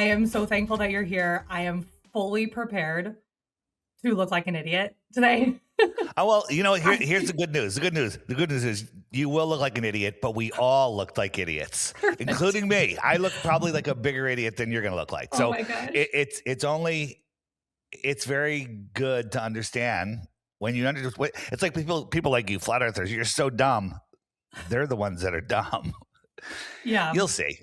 am so thankful that you're here. I am fully prepared to look like an idiot today. Oh, well, here's the good news. The good news is you will look like an idiot, but we all looked like idiots, including me. I look probably like a bigger idiot than you're going to look like. Oh my gosh. It's very good to understand when you understand. It's like people like you, flat earthers. You're so dumb. They're the ones that are dumb. Yeah, you'll see.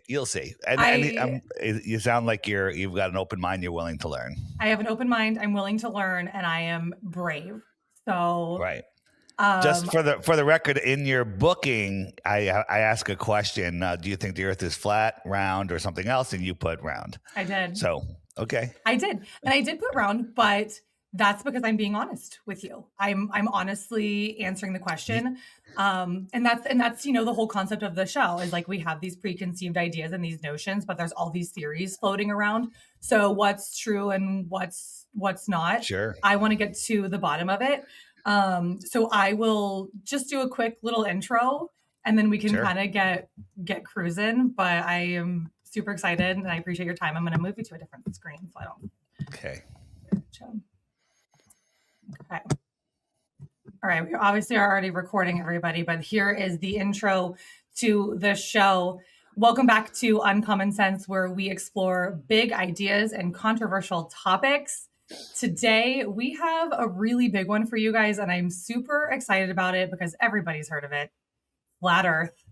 And you sound like you've got an open mind. You're willing to learn. I have an open mind. I'm willing to learn, and I am brave. So right. Just for the record, in your booking, I ask a question. Do you think the Earth is flat, round, or something else? And you put round. I did. So okay. I did, and I did put round, but that's because I'm being honest with you. I'm honestly answering the question. And that's the whole concept of the show is like we have these preconceived ideas and these notions, but there's all these theories floating around. So what's true and what's not? Sure. I want to get to the bottom of it. So I will just do a quick little intro and then we can kind of get cruising. But I am super excited and I appreciate your time. I'm going to move you to a different screen so I don't. Okay. Okay. All right. We obviously are already recording, everybody, but here is the intro to the show. Welcome back to Uncommon Sense, where we explore big ideas and controversial topics. Today, we have a really big one for you guys, and I'm super excited about it because everybody's heard of it. Flat Earth.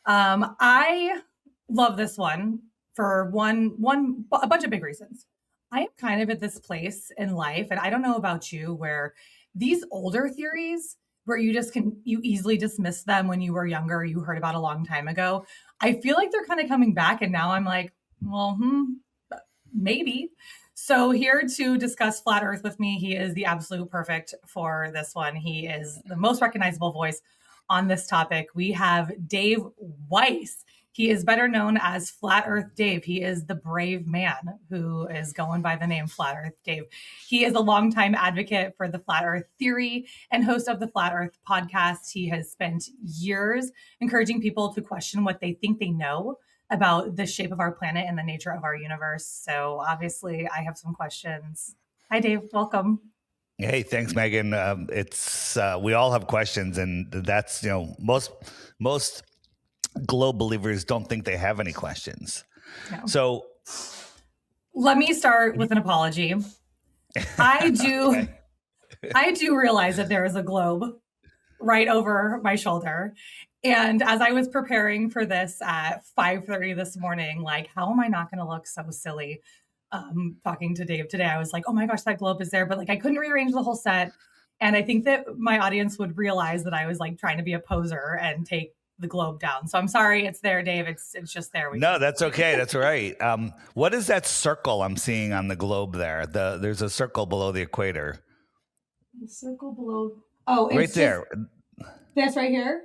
I love this one for a bunch of big reasons. I am kind of at this place in life, and I don't know about you, where these older theories, where you easily dismiss them when you were younger, you heard about a long time ago. I feel like they're kind of coming back, and now I'm like, well, maybe. So here to discuss Flat Earth with me, he is the absolute perfect for this one. He is the most recognizable voice on this topic. We have Dave Weiss. He is better known as Flat Earth Dave. He is the brave man who is going by the name Flat Earth Dave. He is a longtime advocate for the Flat Earth theory and host of the Flat Earth podcast. He has spent years encouraging people to question what they think they know about the shape of our planet and the nature of our universe. So obviously I have some questions. Hi, Dave. Welcome. Hey, thanks, Megan. It's we all have questions, and that's most globe believers don't think they have any questions. No. So let me start with an apology. I do realize that there is a globe right over my shoulder. And as I was preparing for this at 5:30 this morning, like, how am I not going to look so silly talking to Dave today? I was like, oh my gosh, that globe is there. But like, I couldn't rearrange the whole set. And I think that my audience would realize that I was like trying to be a poser and take the globe down. So I'm sorry, it's there, Dave. It's just there. No, that's okay. That's all right. What is that circle I'm seeing on the globe there? There's a circle below the equator. The circle below. Oh, it's right there. This right here.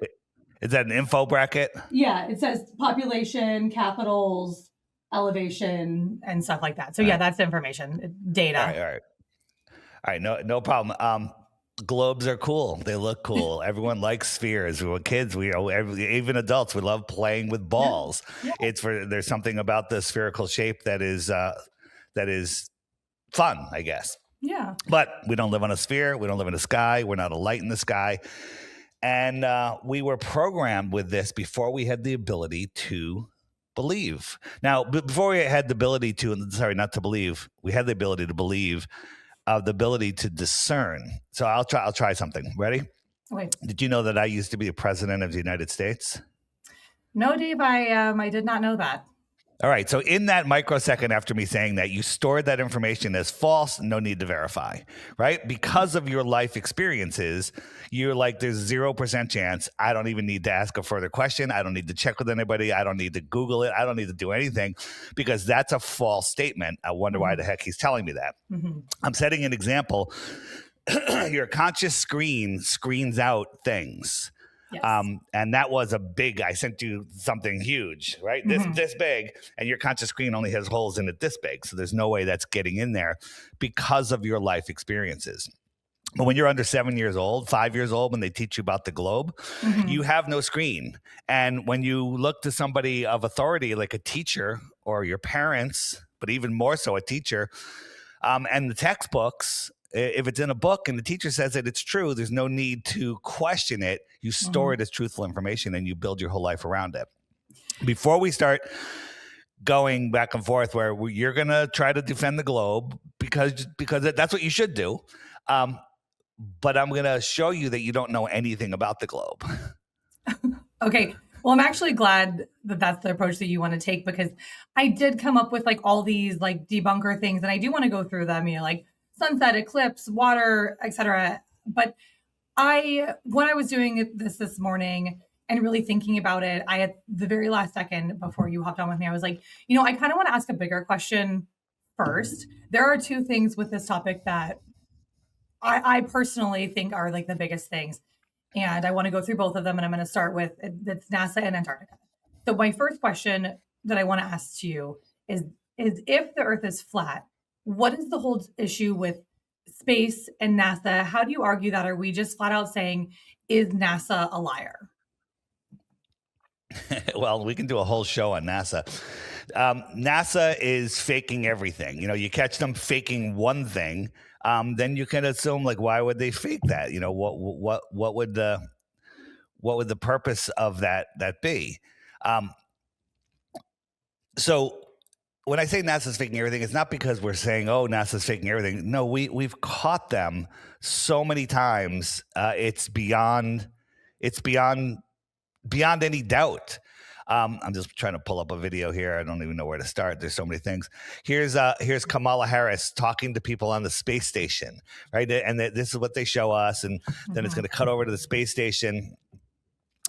Is that an info bracket? Yeah, it says population, capitals, elevation, and stuff like that. So yeah, that's information, data. All right. No problem. Globes are cool. They look cool. Everyone likes spheres. We were kids. Even adults, we love playing with balls. Yeah. There's something about the spherical shape that is fun, I guess. Yeah. But we don't live on a sphere. We don't live in the sky. We're not a light in the sky. And we were programmed with this before we had the ability to believe. Now, before we had the ability to, not to believe, we had the ability to believe. The ability to discern. So I'll try something. Ready? Wait. Did you know that I used to be the president of the United States? No, Dave, I did not know that. All right. So in that microsecond after me saying that, you stored that information as false, no need to verify, right? Because of your life experiences, you're like, there's 0% chance. I don't even need to ask a further question. I don't need to check with anybody. I don't need to Google it. I don't need to do anything because that's a false statement. I wonder why the heck he's telling me that. Mm-hmm. I'm setting an example. Your conscious screen screens out things. Yes. And that was I sent you something huge, right? Mm-hmm. This big, and your conscious screen only has holes in it this big. So there's no way that's getting in there because of your life experiences. But when you're under 7 years old, 5 years old, when they teach you about the globe, mm-hmm. you have no screen. And when you look to somebody of authority, like a teacher or your parents but even more so a teacher. And the textbooks, if it's in a book and the teacher says that it's true, there's no need to question it. You store it as truthful information and you build your whole life around it. Before we start going back and forth where you're going to try to defend the globe because that's what you should do. But I'm going to show you that you don't know anything about the globe. Okay. Well, I'm actually glad that that's the approach that you want to take, because I did come up with like all these like debunker things, and I do want to go through them, like sunset, eclipse, water, etc. But when I was doing this morning and really thinking about it, I at the very last second before you hopped on with me, I was like, I kind of want to ask a bigger question first. There are two things with this topic that I personally think are like the biggest things. And I want to go through both of them. And I'm going to start with it's NASA and Antarctica. So my first question that I want to ask to you is if the Earth is flat, what is the whole issue with space and NASA? How do you argue that? Are we just flat out saying, is NASA a liar? Well, we can do a whole show on NASA. NASA is faking everything. You catch them faking one thing, then you can assume like, why would they fake that? What would the purpose of that be? So when I say NASA's faking everything, it's not because we're saying, oh, NASA's faking everything. No, we've caught them so many times. It's beyond any doubt. I'm just trying to pull up a video here. I don't even know where to start. There's so many things. Here's Kamala Harris talking to people on the space station, right? And this is what they show us. And then it's going to cut over to the space station.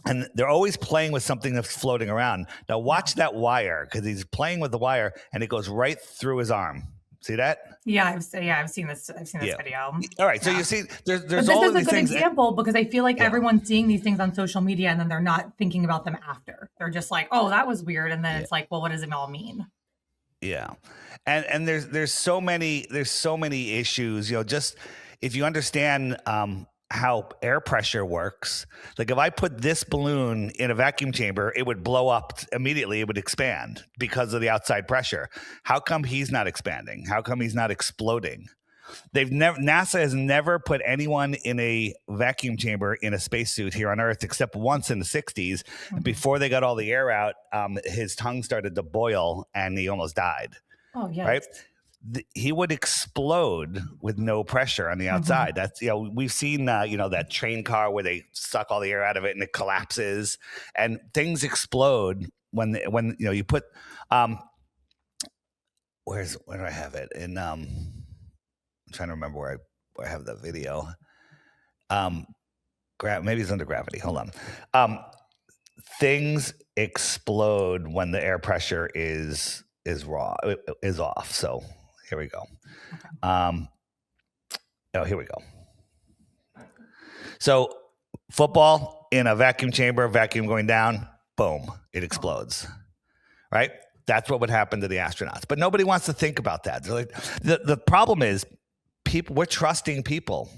And they're always playing with something that's floating around. Now watch that wire, because he's playing with the wire and it goes right through his arm. See that? Yeah, I've seen this. I've seen this video. All right, so you see, there's but this all is of a these good things. Example, because I feel like everyone's seeing these things on social media and then they're not thinking about them after. They're just like, oh, that was weird, and then it's like, well, what does it all mean? Yeah, and there's so many issues. Just if you understand how air pressure works, like if I put this balloon in a vacuum chamber, it would blow up immediately. It would expand because of the outside pressure. How come he's not expanding? How come he's not exploding? NASA has never put anyone in a vacuum chamber in a spacesuit here on Earth except once in the 60s. Mm-hmm. Before they got all the air out, his tongue started to boil and he almost died. Oh, yeah. Right? He would explode with no pressure on the outside. Mm-hmm. That's, we've seen, that train car where they suck all the air out of it and it collapses, and things explode when you put, where do I have it? I'm trying to remember where I have that video. Maybe it's under gravity. Hold on. Things explode when the air pressure is off. So here we go. Here we go. So football in a vacuum chamber, vacuum going down, boom, it explodes. Right? That's what would happen to the astronauts. But nobody wants to think about that. They're like, the problem is we're trusting people,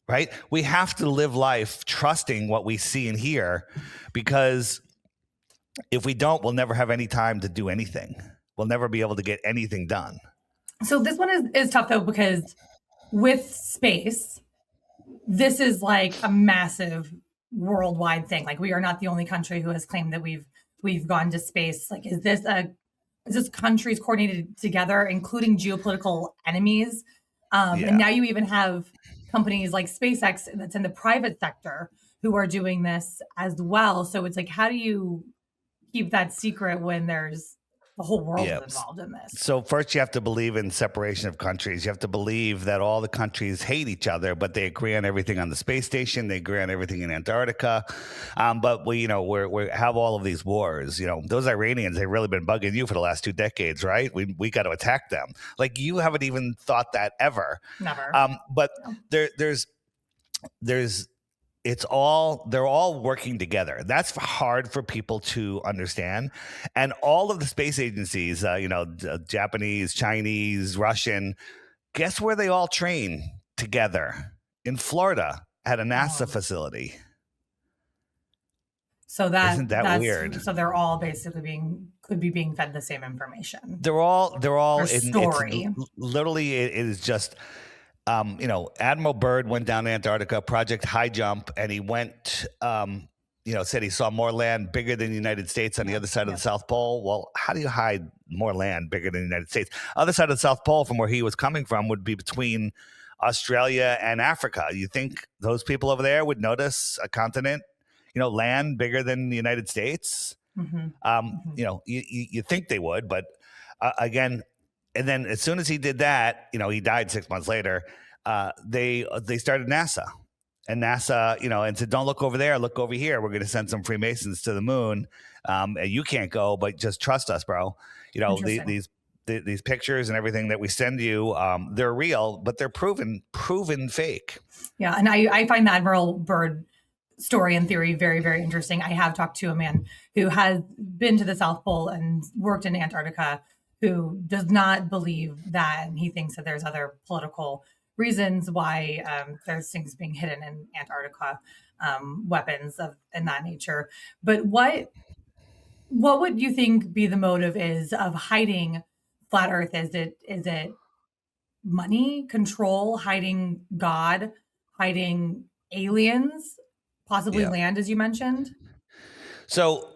right? We have to live life trusting what we see and hear, because if we don't, we'll never have any time to do anything. We'll never be able to get anything done. So this one is tough, though, because with space, this is like a massive worldwide thing. Like, we are not the only country who has claimed that we've gone to space. Like, is this countries coordinated together, including geopolitical enemies? And now you even have companies like SpaceX that's in the private sector who are doing this as well. So it's like, how do you keep that secret when there's the whole world is involved in this? So first you have to believe in separation of countries. You have to believe that all the countries hate each other, but they agree on everything on the space station. They agree on everything in Antarctica. But we have all of these wars. Those Iranians, they've really been bugging you for the last 2 decades, right? We got to attack them. Like, you haven't even thought that ever. Never. But no. They're all working together. That's hard for people to understand. And all of the space agencies, Japanese, Chinese, Russian, guess where they all train together? In Florida at a NASA facility. So Isn't that that's weird? so they're all basically could be being fed the same information They're all or in. It's story. literally it is just. Admiral Byrd went down to Antarctica, Project High Jump, and he went. Said he saw more land bigger than the United States on the other side of the South Pole. Well, how do you hide more land bigger than the United States? Other side of the South Pole from where he was coming from would be between Australia and Africa. You think those people over there would notice a continent, land bigger than the United States? You think they would, but again, and then as soon as he did that, he died 6 months later. They started NASA, and NASA, and said, "Don't look over there, look over here. We're going to send some Freemasons to the moon. And you can't go, but just trust us, bro." These pictures and everything that we send you, they're real, but they're proven fake. Yeah, and I find the Admiral Byrd story and theory very, very interesting. I have talked to a man who has been to the South Pole and worked in Antarctica who does not believe that, and he thinks that there's other political reasons why there's things being hidden in Antarctica, weapons and that nature. But what would you think be the motive is of hiding flat Earth? Is it money, control, hiding God, hiding aliens, possibly land, as you mentioned? So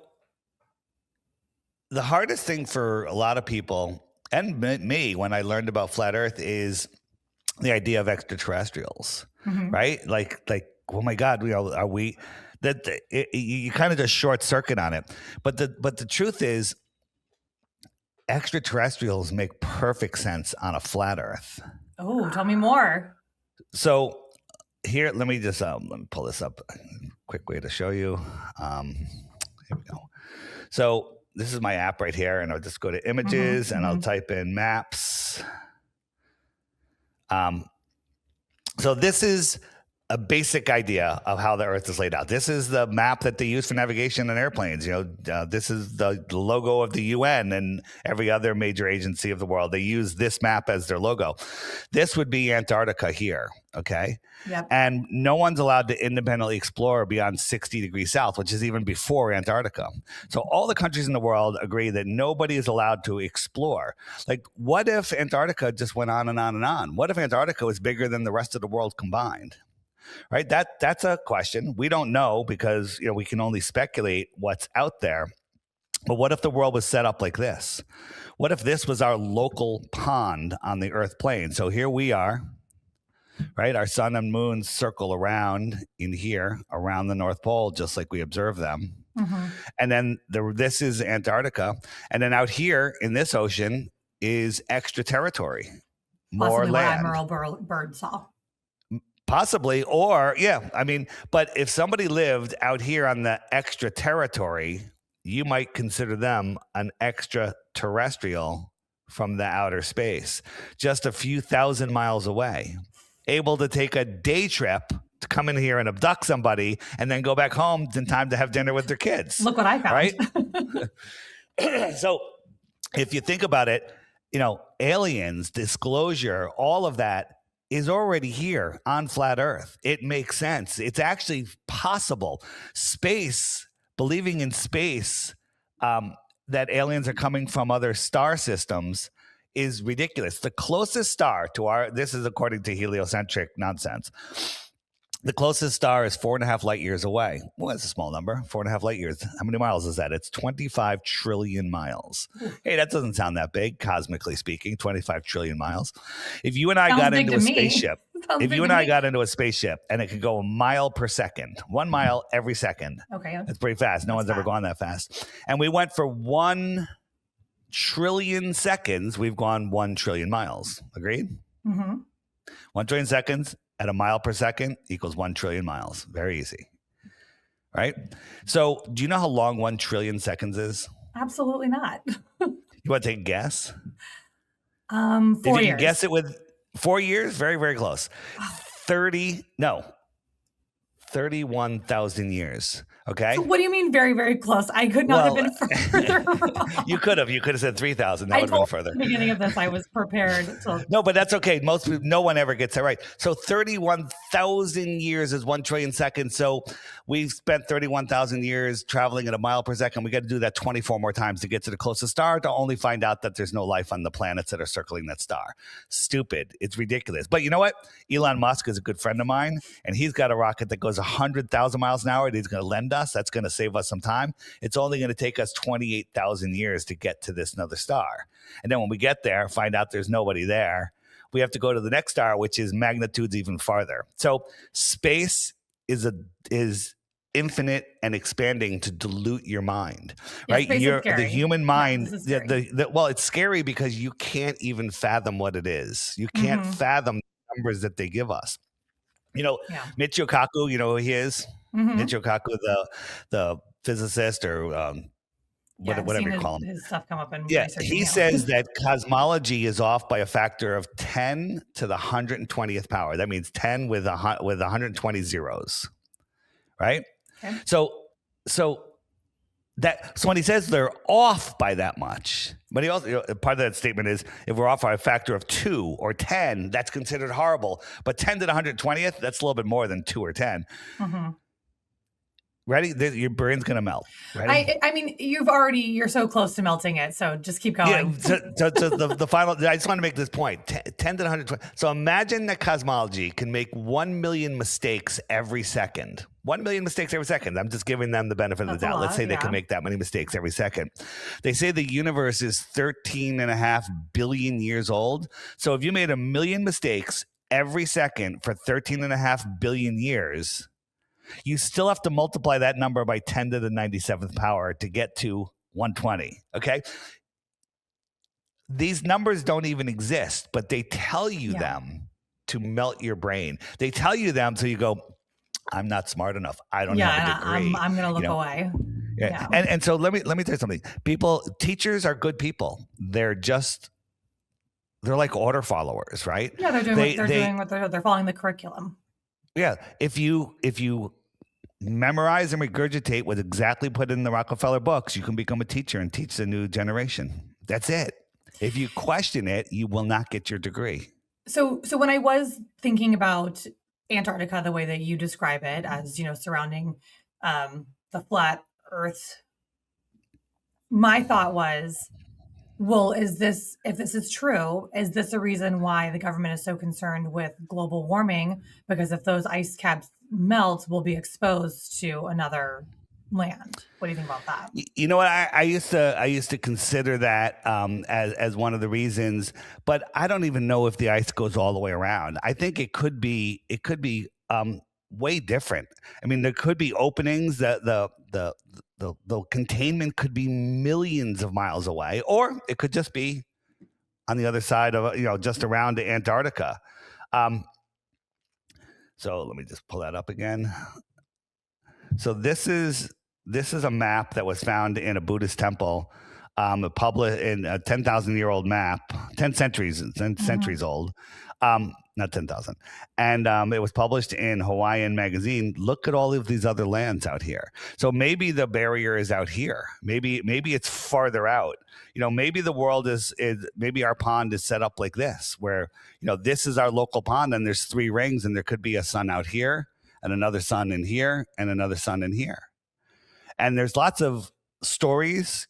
the hardest thing for a lot of people and me when I learned about flat Earth is the idea of extraterrestrials, right? Like, oh my God, are we that you kind of just short circuit on it. But the truth is, extraterrestrials make perfect sense on a flat Earth. Oh, tell me more. So here, let me just let me pull this up. Quick way to show you. Here we go. So this is my app right here, and I'll just go to images and I'll type in maps. So this is a basic idea of how the Earth is laid out. This is the map that they use for navigation in airplanes. This is the logo of the UN and every other major agency of the world. They use this map as their logo. This would be Antarctica here, okay? Yep. And no one's allowed to independently explore beyond 60 degrees south, which is even before Antarctica. So all the countries in the world agree that nobody is allowed to explore. Like, what if Antarctica just went on and on and on? What if Antarctica was bigger than the rest of the world combined? Right? That's a question. We don't know because we can only speculate what's out there. But what if the world was set up like this? What if this was our local pond on the Earth plane? So here we are, right? Our sun and moon circle around in here, around the North Pole, just like we observe them. And then this is Antarctica. And then out here in this ocean is extra territory, more Possibly land. what Admiral Byrd saw. Possibly, but if somebody lived out here on the extra territory, you might consider them an extraterrestrial from the outer space, just a few thousand miles away, able to take a day trip to come in here and abduct somebody and then go back home in time to have dinner with their kids. Look what I found. Right? So if you think about it, aliens, disclosure, all of that is already here on flat Earth. It makes sense. It's actually possible. Space, believing in space, that aliens are coming from other star systems is ridiculous. The closest star to this is according to heliocentric nonsense. The closest star is 4.5 light years away. Well, that's a small number. 4.5 light years. How many miles is that? It's 25 trillion miles. Hey, that doesn't sound that big, cosmically speaking. 25 trillion miles. If you and I got into a spaceship, got into a spaceship and it could go a mile per second, 1 mile every second. Okay, that's pretty fast. No one's ever gone that fast. And we went for 1 trillion seconds. We've gone 1 trillion miles. Agreed? 1 trillion seconds at a mile per second equals 1 trillion miles. Very easy, right? So do you know how long 1 trillion seconds is? Absolutely not. You want to take a guess? 4 If you years. can guess it with 4 years, very, very close. 30 31,000 years. Okay. So what do you mean very, very close? I could not have been further wrong. You could have said 3,000. That I would have been told further. at the beginning of this I was prepared to. No, but that's okay. No one ever gets that right. So 31,000 years is 1 trillion seconds. So we've spent 31,000 years traveling at a mile per second. We got to do that 24 more times to get to the closest star, to only find out that there's no life on the planets that are circling that star. Stupid. It's ridiculous. But you know what? Elon Musk is a good friend of mine, and he's got a rocket that goes 100,000 miles an hour that he's going to lend us. That's going to save us some time. It's only going to take us 28,000 years to get to this another star. And then when we get there, find out there's nobody there, we have to go to the next star, which is magnitudes even farther. So space is infinite and expanding to dilute your mind, right? The human mind. Well, it's scary because you can't even fathom what it is. You can't fathom the numbers that they give us. Michio Kaku, you know who he is? Michio Kaku, the physicist, or whatever you call him. His stuff come up in he says that cosmology is off by a factor of 10 to the 120th power. That means 10 with 120 zeros, right? Okay. So when he says they're off by that much, but he also, part of that statement is, if we're off by a factor of 2 or 10, that's considered horrible. But 10 to the 120th, that's a little bit more than 2 or 10. Ready? Your brain's going to melt. Ready? I mean, you're so close to melting it. So just keep going. Yeah, so the final, I just want to make this point. 10 to the 120. So imagine that cosmology can make 1 million mistakes every second. 1 million mistakes every second. I'm just giving them the benefit of the doubt. Let's say they can make that many mistakes every second. They say the universe is 13.5 billion years old. So if you made 1 million mistakes every second for 13.5 billion years, you still have to multiply that number by 10 to the 97th power to get to 120. Okay. These numbers don't even exist, but they tell you them to melt your brain. They tell you them so you go, I'm not smart enough. I don't have a degree. I'm going to look away. Yeah. And so let me tell you something. Teachers are good people. They're like order followers, right? Yeah, they're following the curriculum. Yeah. If you memorize and regurgitate what's exactly put in the Rockefeller books, you can become a teacher and teach the new generation. That's it. If you question it, you will not get your degree. So when I was thinking about Antarctica, the way that you describe it as, surrounding the flat Earth, my thought was, well, if this is true, is this a reason why the government is so concerned with global warming? Because if those ice caps melt, we'll be exposed to another land. What do you think about that? You know what? I used to consider that as one of the reasons, but I don't even know if the ice goes all the way around. I think it could be way different. I mean, there could be openings that the containment could be millions of miles away, or it could just be on the other side of, just around Antarctica. So let me just pull that up again. So this is a map that was found in a Buddhist temple, published in a 10,000-year-old map, 10 centuries old. Not 10,000. And it was published in Hawaiian magazine. Look at all of these other lands out here. So maybe the barrier is out here. Maybe it's farther out. Maybe the world maybe our pond is set up like this, where, this is our local pond and there's 3 rings and there could be a sun out here and another sun in here and another sun in here. And there's lots of stories,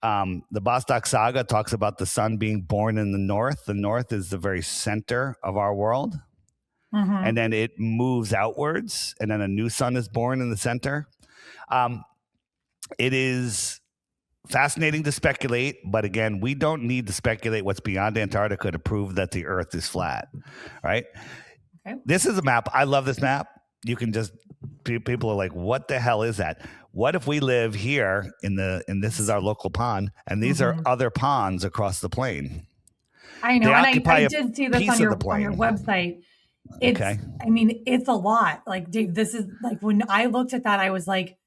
the Bostock Saga talks about the sun being born in the north. The north is the very center of our world. And then it moves outwards, and then a new sun is born in the center. It is fascinating to speculate, but again, we don't need to speculate what's beyond Antarctica to prove that the earth is flat, right? Okay. This is a map. I love this map. You can just, people are like, what the hell is that? What if we live here and this is our local pond, and these are other ponds across the plane? I know, and I did see this on your website. I mean, it's a lot. Like, Dave, this is like, when I looked at that, I was like,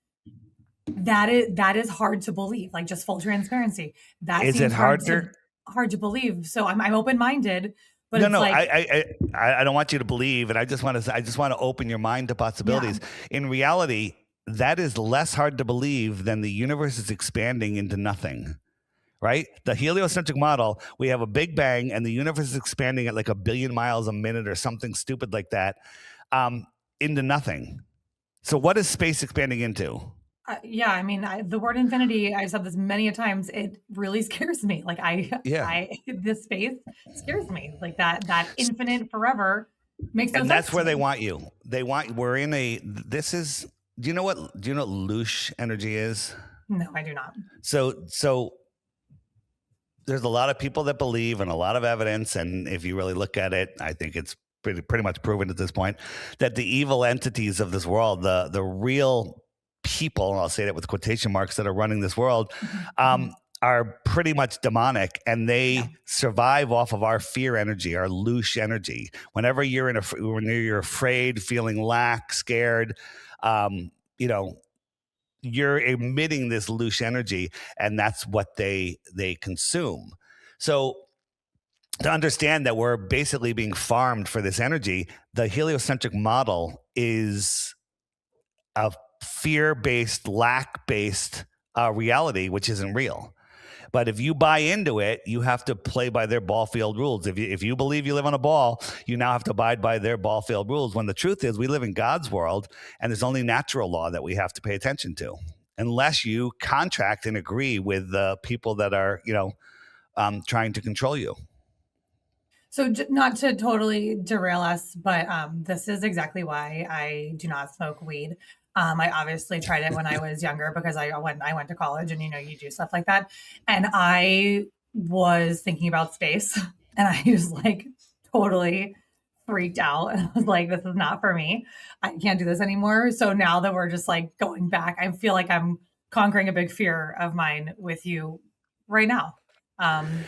that is hard to believe. Like, just full transparency. That is seems it hard to believe. So I'm open-minded, But No, it's no, like, I don't want you to believe, and I just want to open your mind to yeah, possibilities. In reality, that is less hard to believe than the universe is expanding into nothing. Right? The heliocentric model, we have a big bang, and the universe is expanding at like 1 billion miles a minute or something stupid like that, um, into nothing. So, what is space expanding into? yeah, I mean, the word infinity, I've said this many a times, it really scares me. Like Yeah. this space scares me. Like that infinite forever makes no And sense that's to where they me. want you. We're in a, this is, do you know what loosh energy is? No, I do not. So there's a lot of people that believe and a lot of evidence. And if you really look at it, I think it's pretty much proven at this point that the evil entities of this world, the real people, and I'll say that with quotation marks, that are running this world, Mhm, um, mhm. are pretty much demonic, and Yeah. they survive off of our fear energy, our loosh energy. Whenever when you're afraid, feeling lack, scared, um, you know, you're emitting this loose energy, and that's what they consume. So to understand that we're basically being farmed for this energy, the heliocentric model is a fear-based, lack-based reality, which isn't real. But if you buy into it, you have to play by their ball field rules. If you believe you live on a ball, you now have to abide by their ball field rules. When the truth is, we live in God's world, and there's only natural law that we have to pay attention to, unless you contract and agree with the people that are, trying to control you. So not to totally derail us, but this is exactly why I do not smoke weed. I obviously tried it when I was younger because I went to college, and you do stuff like that. And I was thinking about space, and I was like totally freaked out. And I was like, this is not for me. I can't do this anymore. So now that we're just like going back, I feel like I'm conquering a big fear of mine with you right now.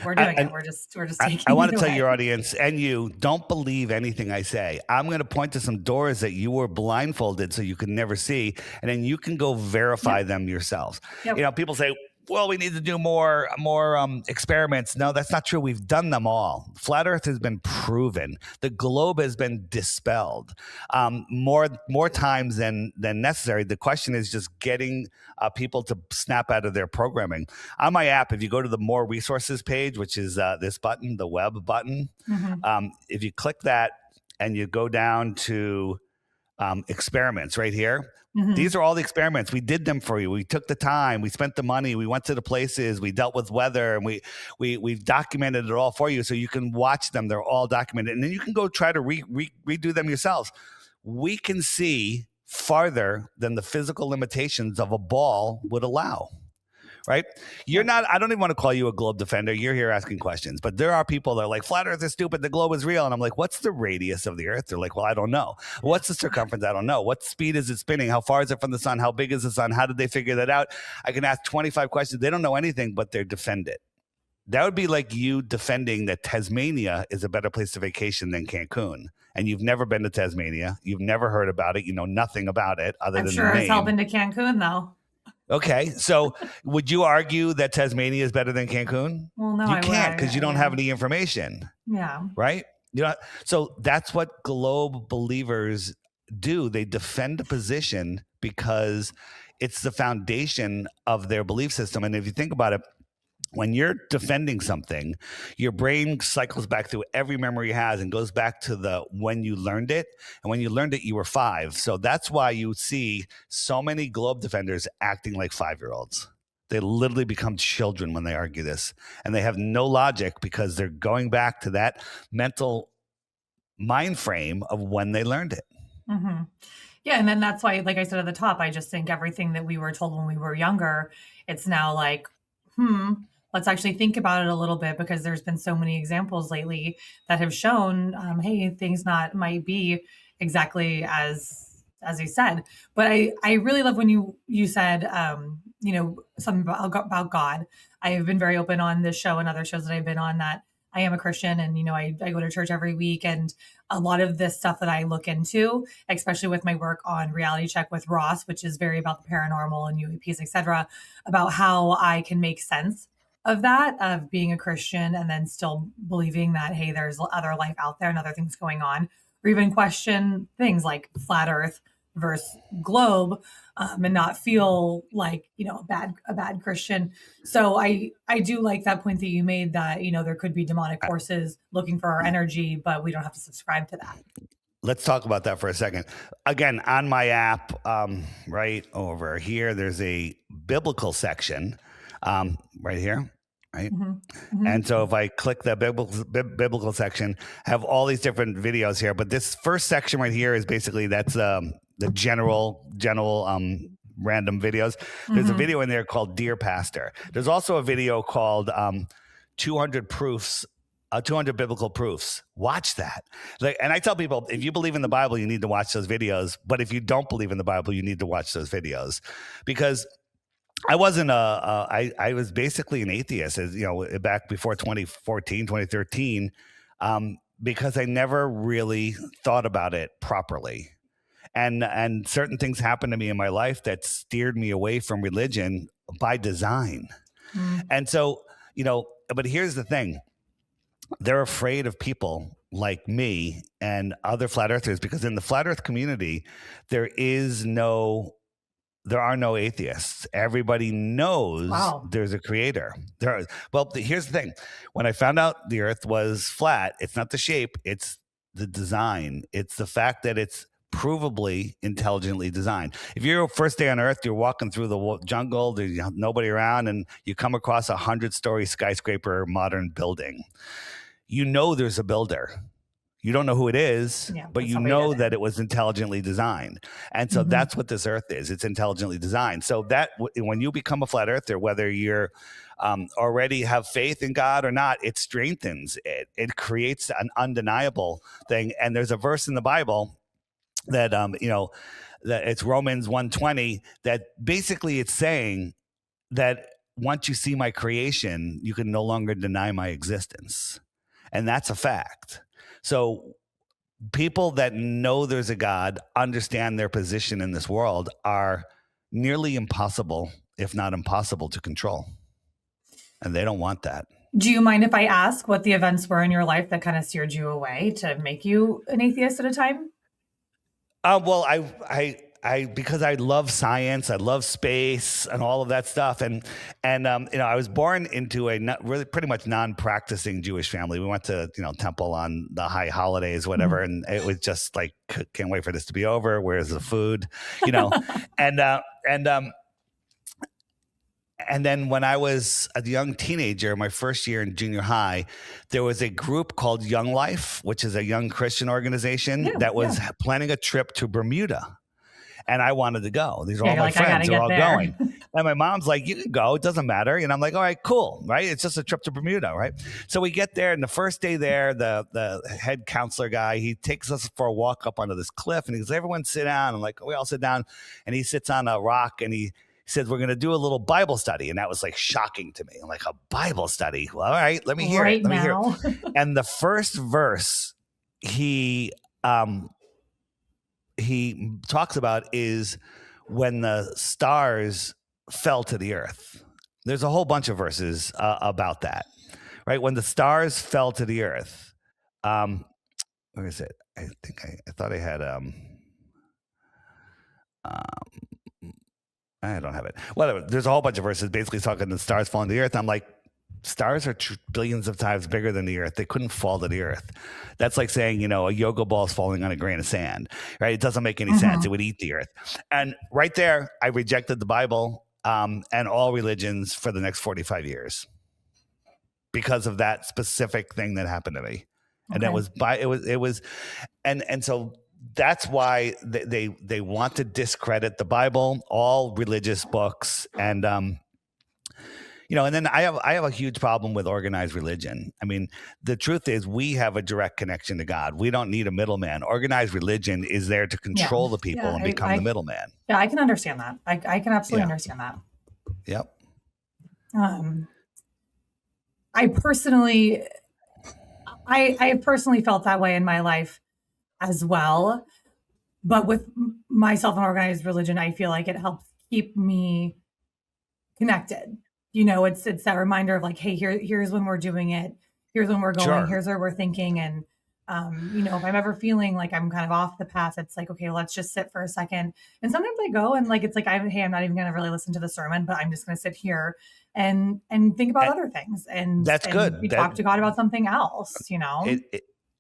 We're doing it. And We're just I taking want it to tell away. your audience and you, don't believe anything I say. I'm going to point to some doors that you were blindfolded so you could never see, and then you can go verify Yep. them yourselves. Yep. People say, well, we need to do more experiments. No, that's not true. We've done them all. Flat Earth has been proven. The globe has been dispelled more times than necessary. The question is just getting people to snap out of their programming. On my app, if you go to the more resources page, which is this button, the web button, Mhm. if you click that and you go down to experiments right here. These Mhm. are all the experiments. We did them for you. We took the time. We spent the money. We went to the places. We dealt with weather, and we've documented it all for you, so you can watch them. They're all documented, and then you can go try to redo them yourselves. We can see farther than the physical limitations of a ball would allow. Right? You're Yep. not, I don't even want to call you a globe defender. You're here asking questions, but there are people that are like, flat earth is stupid. The globe is real. And I'm like, what's the radius of the earth? They're like, well, I don't know. What's the circumference? I don't know. What speed is it spinning? How far is it from the sun? How big is the sun? How did they figure that out? I can ask 25 questions. They don't know anything, but they defend it. That would be like you defending that Tasmania is a better place to vacation than Cancun. And you've never been to Tasmania. You've never heard about it. You know nothing about it other I'm than the sure as hell name. been to Cancun though. Okay, so would you argue that Tasmania is better than Cancun? Well, no, You I would. can't because you don't Yeah. have any information, Yeah. right? You know, so that's what globe believers do. They defend a position because it's the foundation of their belief system. And if you think about it, when you're defending something, your brain cycles back through every memory it has and goes back to the when you learned it. And when you learned it, you were 5. So that's why you see so many globe defenders acting like 5-year-olds. They literally become children when they argue this. And they have no logic because they're going back to that mental mind frame of when they learned it. Mhm. Yeah, and then that's why, like I said at the top, I just think everything that we were told when we were younger, it's now like, hmm, let's actually think about it a little bit because there's been so many examples lately that have shown, hey, things not might be exactly as you said. But I really love when you said, something about God. I have been very open on this show and other shows that I've been on that I am a Christian, and I go to church every week, and a lot of this stuff that I look into, especially with my work on Reality Check with Ross, which is very about the paranormal and UAPs, etc., about how I can make sense of that, of being a Christian and then still believing that, hey, there's other life out there and other things going on, or even question things like flat earth versus globe, and not feel like, a bad Christian. So I do like that point that you made, that, there could be demonic forces looking for our energy, but we don't have to subscribe to that. Let's talk about that for a second. Again, on my app, right over here, there's a biblical section, right here, right? And so if I click the biblical section, I have all these different videos here. But this first section right here is basically the general random videos. There's a video in there called Dear Pastor. There's also a video called 200 proofs. 200 biblical proofs. Watch that. And I tell people, if you believe in the Bible, you need to watch those videos. But if you don't believe in the Bible, you need to watch those videos, because I wasn't I was basically an atheist, as back before 2014, 2013, because I never really thought about it properly. And certain things happened to me in my life that steered me away from religion by design. And so, but here's the thing. They're afraid of people like me and other flat earthers, because in the flat earth community, there are no atheists. Everybody knows there's a creator. Here's the thing. When I found out the earth was flat, it's not the shape, it's the design. It's the fact that it's provably intelligently designed. If you're first day on earth, you're walking through the jungle, there's nobody around, and you come across a 100-story skyscraper modern building. There's a builder. You don't know who it is, but you know that it was intelligently designed. And so that's what this earth is. It's intelligently designed. So that when you become a flat earther, whether you're already have faith in God or not, it strengthens it. It creates an undeniable thing. And there's a verse in the Bible that, that it's Romans 1:20, that basically it's saying that once you see my creation, you can no longer deny my existence. And that's a fact. So people that know there's a God, understand their position in this world, are nearly impossible, if not impossible, to control. And they don't want that. Do you mind if I ask what the events were in your life that kind of steered you away to make you an atheist at a time? Well, I because I love science, I love space and all of that stuff, and I was born into a really pretty much non-practicing Jewish family. We went to temple on the high holidays, whatever, and it was just like, can't wait for this to be over. Where's the food, and then when I was a young teenager, my first year in junior high, there was a group called Young Life, which is a young Christian organization that was planning a trip to Bermuda. And I wanted to go. These are all my friends. They're all going. And my mom's like, you can go. It doesn't matter. And I'm like, all right, cool. Right. It's just a trip to Bermuda. Right. So we get there. And the first day there, the head counselor guy, he takes us for a walk up onto this cliff. And he goes, everyone sit down. I'm like, we all sit down. And he sits on a rock and he said, we're going to do a little Bible study. And that was like shocking to me. I'm like, a Bible study? Well, all right, let me hear it. Let me hear it. And the first verse he talks about is when the stars fell to the earth. There's a whole bunch of verses about that, right? When the stars fell to the earth. Where is it? I think I thought I had I don't have it. Whatever. There's a whole bunch of verses basically talking the stars falling to the earth. I'm like, stars are billions of times bigger than the earth. They couldn't fall to the earth. That's like saying, a yoga ball is falling on a grain of sand, right? It doesn't make any sense. It would eat the earth. And right there, I rejected the Bible and all religions for the next 45 years because of that specific thing that happened to me. And that was and so that's why they want to discredit the Bible, all religious books, and and then I have a huge problem with organized religion. I mean, the truth is we have a direct connection to God. We don't need a middleman. Organized religion is there to control the people and become the middleman. Yeah, I can understand that. I can absolutely understand that. Yep. I personally felt that way in my life as well. But with myself and organized religion, I feel like it helps keep me connected. it's that reminder of like, hey, here's when we're doing it. Here's when we're going. Sure. Here's where we're thinking. And, if I'm ever feeling like I'm kind of off the path, it's like, okay, let's just sit for a second. And sometimes I go and like, it's like, hey, I'm not even going to really listen to the sermon, but I'm just going to sit here and think about other things. And that's good. We talk to God about something else,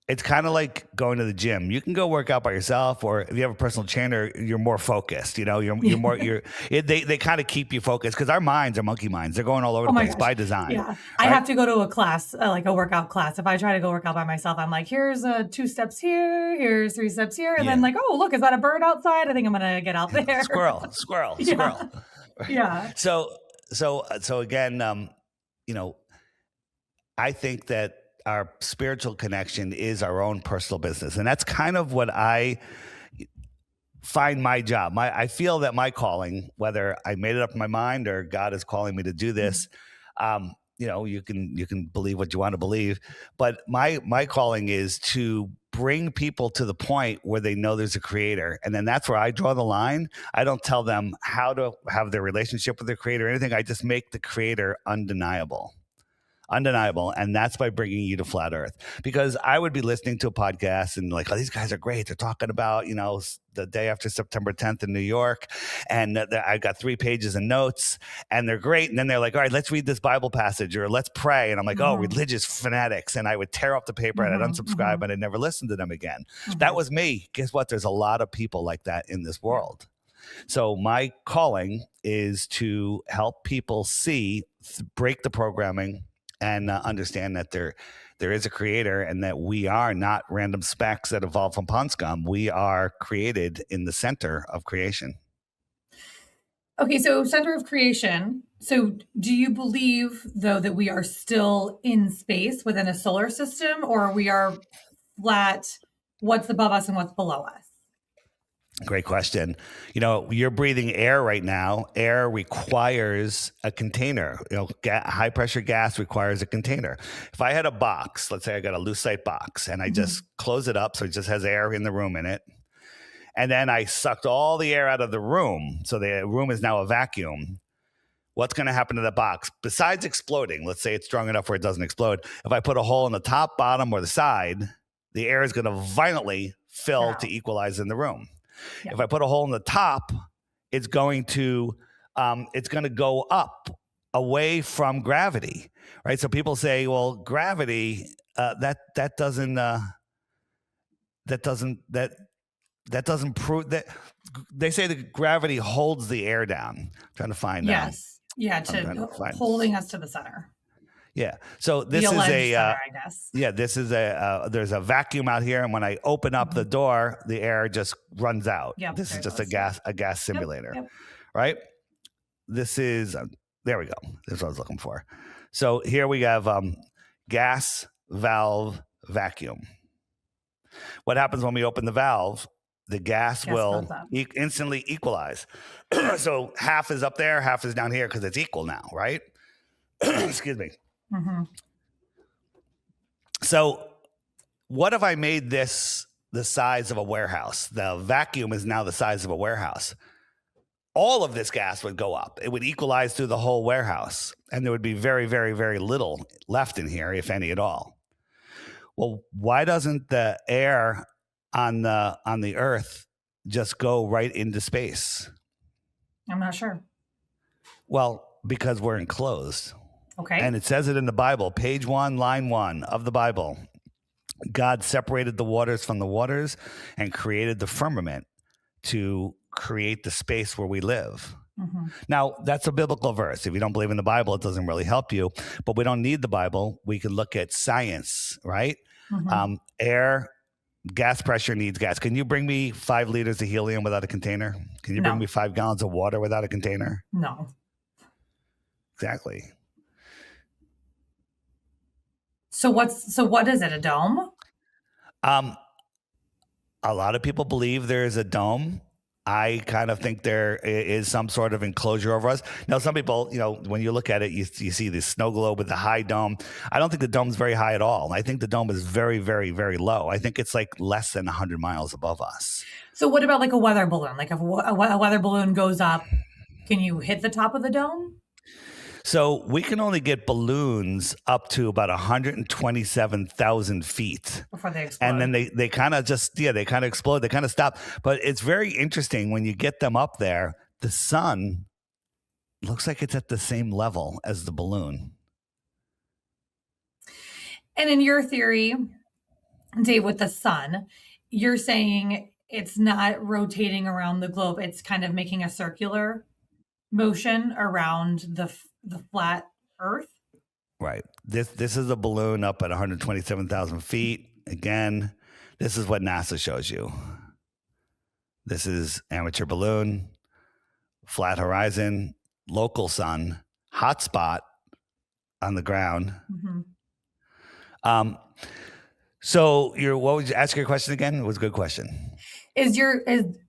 It's kind of like going to the gym. You can go work out by yourself, or if you have a personal trainer, you're more focused. You're more. They kind of keep you focused because our minds are monkey minds. They're going all over the place by design. Yeah, right? I have to go to a class, like a workout class. If I try to go work out by myself, I'm like, here's 2 steps here, here's 3 steps here, and then like, oh look, is that a bird outside? I think I'm gonna get out there. Squirrel. Yeah. So again, I think that our spiritual connection is our own personal business. And that's kind of what I find my job. I feel that my calling, whether I made it up in my mind or God is calling me to do this, you can believe what you want to believe, but my calling is to bring people to the point where they know there's a creator. And then that's where I draw the line. I don't tell them how to have their relationship with their creator or anything. I just make the creator undeniable. And that's by bringing you to flat earth, because I would be listening to a podcast and like, oh, these guys are great. They're talking about, the day after September 10th in New York. And I got 3 pages of notes and they're great. And then they're like, all right, let's read this Bible passage or let's pray. And I'm like, oh, religious fanatics. And I would tear off the paper and I'd unsubscribe and I'd never listen to them again. That was me. Guess what? There's a lot of people like that in this world. So my calling is to help people break the programming, and understand that there is a creator and that we are not random specks that evolved from pond scum. We are created in the center of creation. Okay, so center of creation. So do you believe, though, that we are still in space within a solar system, or we are flat, what's above us and what's below us? Great question. You're breathing air right now. Air requires a container. High pressure gas requires a container. If I had a box, let's say I got a lucite box, and I just close it up so it just has air in the room in it, and then I sucked all the air out of the room, so the room is now a vacuum. What's going to happen to the box? Besides exploding, let's say it's strong enough where it doesn't explode. If I put a hole in the top, bottom, or the side, the air is going to violently fill to equalize in the room. Yeah. If I put a hole in the top, it's going to go up away from gravity, right? So people say, well, gravity that doesn't prove that. They say that gravity holds the air down. I'm trying to find holding us to the center. Yeah. So this is there's a vacuum out here, and when I open up the door, the air just runs out. Yep, this is just a gas simulator, right? This is there we go. This is what I was looking for. So here we have gas valve vacuum. What happens when we open the valve? The gas will instantly equalize. So half is up there, half is down here because it's equal now, right? Excuse me. So what if I made this the size of a warehouse? The vacuum is now the size of a warehouse. All of this gas would go up. It would equalize through the whole warehouse, and there would be very, very, very little left in here, if any at all. Well, why doesn't the air on the earth just go right into space? I'm not sure. Well, because we're enclosed. Okay. And it says it in the Bible, page 1, line 1 of the Bible. God separated the waters from the waters and created the firmament to create the space where we live. Now, that's a biblical verse. If you don't believe in the Bible, it doesn't really help you. But we don't need the Bible. We can look at science, right? Air, gas pressure needs gas. Can you bring me 5 liters of helium without a container? Can you bring me 5 gallons of water without a container? No. Exactly. So what is it? A dome? A lot of people believe there is a dome. I kind of think there is some sort of enclosure over us. Now, some people, when you look at it, you see this snow globe with the high dome. I don't think the dome's very high at all. I think the dome is very, very, very low. I think it's like less than 100 miles above us. So what about like a weather balloon? Like if a weather balloon goes up, can you hit the top of the dome? So we can only get balloons up to about 127,000 feet. Before they explode. And then they kind of they kind of explode. They kind of stop. But it's very interesting when you get them up there, the sun looks like it's at the same level as the balloon. And in your theory, Dave, with the sun, you're saying it's not rotating around the globe. It's kind of making a circular motion around the flat Earth. Right. This is a balloon up at 127,000 feet. Again, this is what NASA shows you. This is amateur balloon, flat horizon, local sun, hot spot on the ground. Mm-hmm. So what would you ask your question again? It was a good question. Is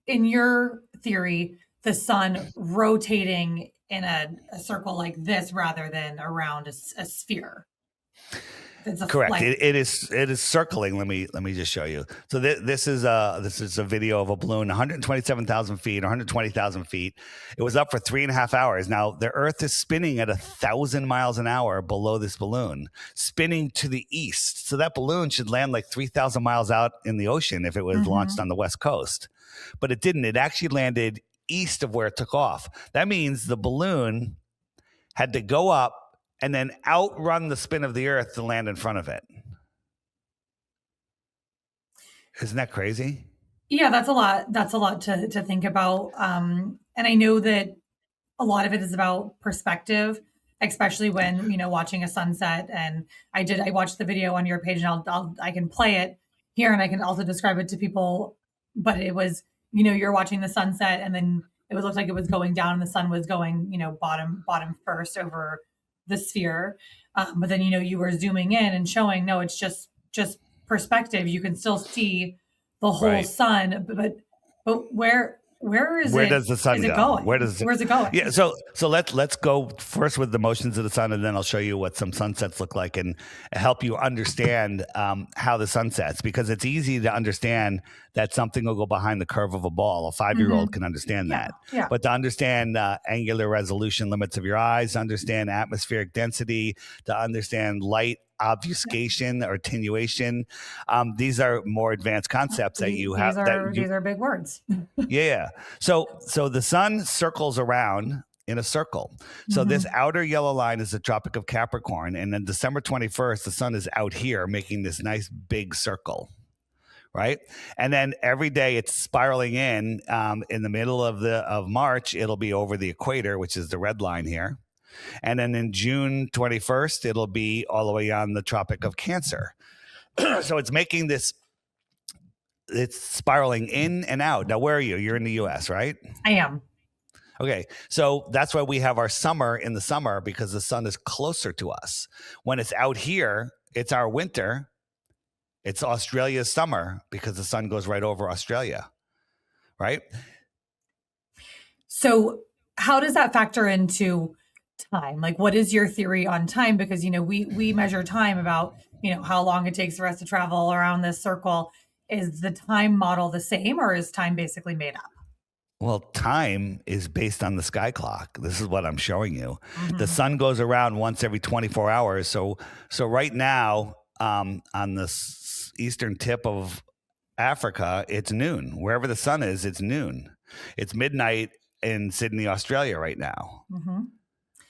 in your theory the sun rotating in a circle like this rather than around a sphere? Correct. It is circling. Let me just show you. So this is a video of a balloon, 127,000 feet, 120,000 feet. It was up for 3.5 hours. Now the Earth is spinning at 1,000 miles an hour below this balloon, spinning to the east. So that balloon should land like 3,000 miles out in the ocean if it was launched on the West Coast, but it didn't. It actually landed east of where it took off. That means the balloon had to go up and then outrun the spin of the Earth to land in front of it. Isn't that crazy? Yeah, that's a lot. That's a lot to think about. And I know that a lot of it is about perspective, especially when, watching a sunset. And I watched the video on your page, and I can play it here, and I can also describe it to people. But it was, you're watching the sunset, and then it looked like it was going down, and the sun was going, bottom first over the sphere. But then, you were zooming in and showing, no, it's just perspective. You can still see the whole sun, but where does the sun go? Going? Where's it going? Yeah. So let's go first with the motions of the sun, and then I'll show you what some sunsets look like and help you understand how the sun sets, because it's easy to understand that something will go behind the curve of a ball. A 5-year-old can understand that. Yeah. But to understand angular resolution limits of your eyes, to understand atmospheric density, to understand light obfuscation or attenuation. These are more advanced concepts that you have. These are big words. Yeah. So the sun circles around in a circle. So this outer yellow line is the Tropic of Capricorn. And then December 21st, the sun is out here making this nice big circle. Right. And then every day it's spiraling in the middle of March, it'll be over the equator, which is the red line here. And then in June 21st, it'll be all the way on the Tropic of Cancer. So it's making this, it's spiraling in and out. Now, where are you? You're in the US, right? I am. Okay. So that's why we have our summer in the summer, because the sun is closer to us. When it's out here, it's our winter. It's Australia's summer because the sun goes right over Australia, right? So how does that factor into time? Like, what is your theory on time? Because, we measure time about, how long it takes for us to travel around this circle. Is the time model the same, or is time basically made up? Well, time is based on the sky clock. This is what I'm showing you. The sun goes around once every 24 hours. So right now, on the eastern tip of Africa, it's noon. Wherever the sun is, it's noon. It's midnight in Sydney, Australia right now.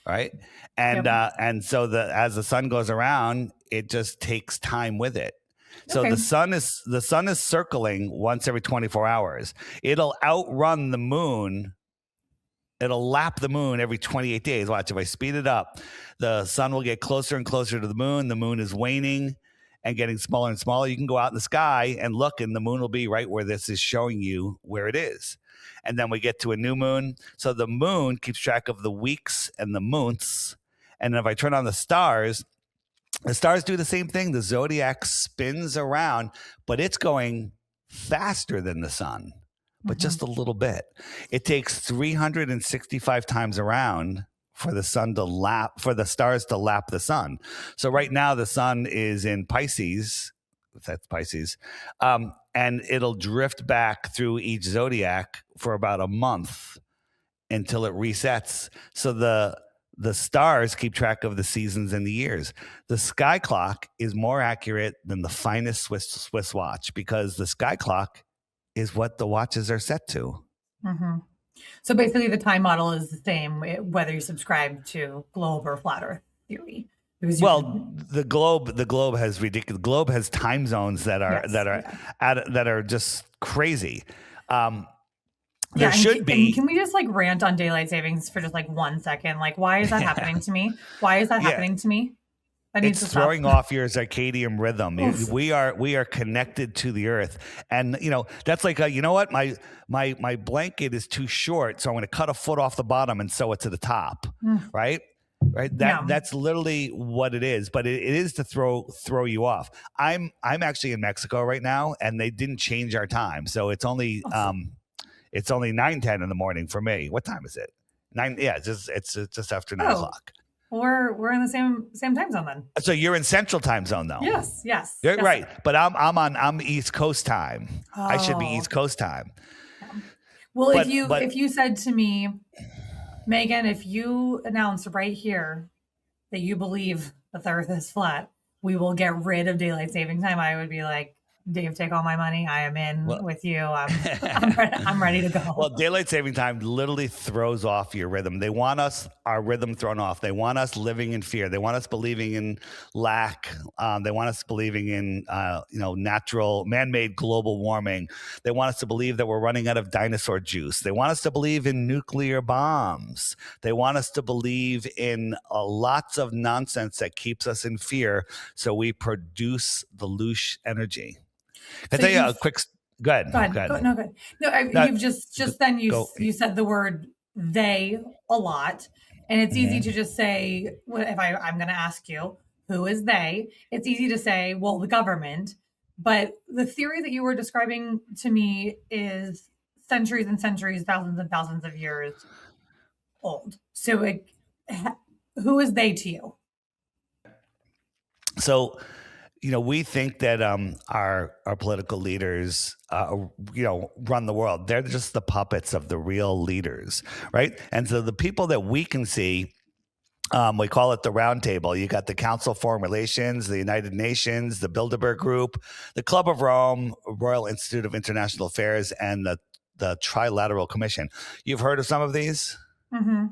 Right. And so as the sun goes around, it just takes time with it. So the sun is circling once every 24 hours. It'll outrun the moon. It'll lap the moon every 28 days. Watch, if I speed it up, the sun will get closer and closer to the moon. The moon is waning and getting smaller and smaller. You can go out in the sky and look, and the moon will be right where this is showing you where it is. And then we get to a new moon. So the moon keeps track of the weeks and the months. And if I turn on the stars do the same thing. The zodiac spins around, but it's going faster than the sun, but just a little bit. It takes 365 times around for the stars to lap the sun. So right now the sun is in Pisces. That's Pisces. And it'll drift back through each zodiac for about a month until it resets. So the The stars keep track of the seasons and the years. The sky clock is more accurate than the finest Swiss watch because the sky clock is what the watches are set to. Mm-hmm. So basically, the time model is the same whether you subscribe to globe or flat Earth theory. Well, the globe has ridiculous. The globe has time zones that are just crazy. There should be. Can we just like rant on daylight savings for just like 1 second? Like, why is that happening to me? Why is that happening to me? It's throwing off your circadian rhythm. We are connected to the earth, and that's like you know what, my blanket is too short, so I'm going to cut a foot off the bottom and sew it to the top. Right. That's literally what it is. But it is to throw you off. I'm actually in Mexico right now, and they didn't change our time, so it's only 9:10 in the morning for me. What time is it? 9. Yeah, it's just after 9 o'clock. We're in the same time zone then. So you're in Central Time Zone though. Yes. Right. Sir. But I'm East Coast time. Oh. I should be East Coast time. Well, if you said to me, Meagan, if you announce right here that you believe that the Earth is flat, we will get rid of daylight saving time, I would be like, Dave, take all my money. I am in with you. I'm ready to go. Well, daylight saving time literally throws off your rhythm. They want our rhythm thrown off. They want us living in fear. They want us believing in lack. They want us believing in natural, man-made global warming. They want us to believe that we're running out of dinosaur juice. They want us to believe in nuclear bombs. They want us to believe in lots of nonsense that keeps us in fear. So we produce the louche energy. Can I tell you a quick? Go ahead. No, you've just then you said the word they a lot, and it's easy to just say, if I'm going to ask you who is they, it's easy to say, well, the government. But the theory that you were describing to me is centuries and centuries, thousands and thousands of years old. So who is they to you? So, we think that our political leaders, run the world. They're just the puppets of the real leaders, right? And so the people that we can see, we call it the Round Table. You got the Council of Foreign Relations, the United Nations, the Bilderberg Group, the Club of Rome, Royal Institute of International Affairs, and the Trilateral Commission. You've heard of some of these? Mm-hmm.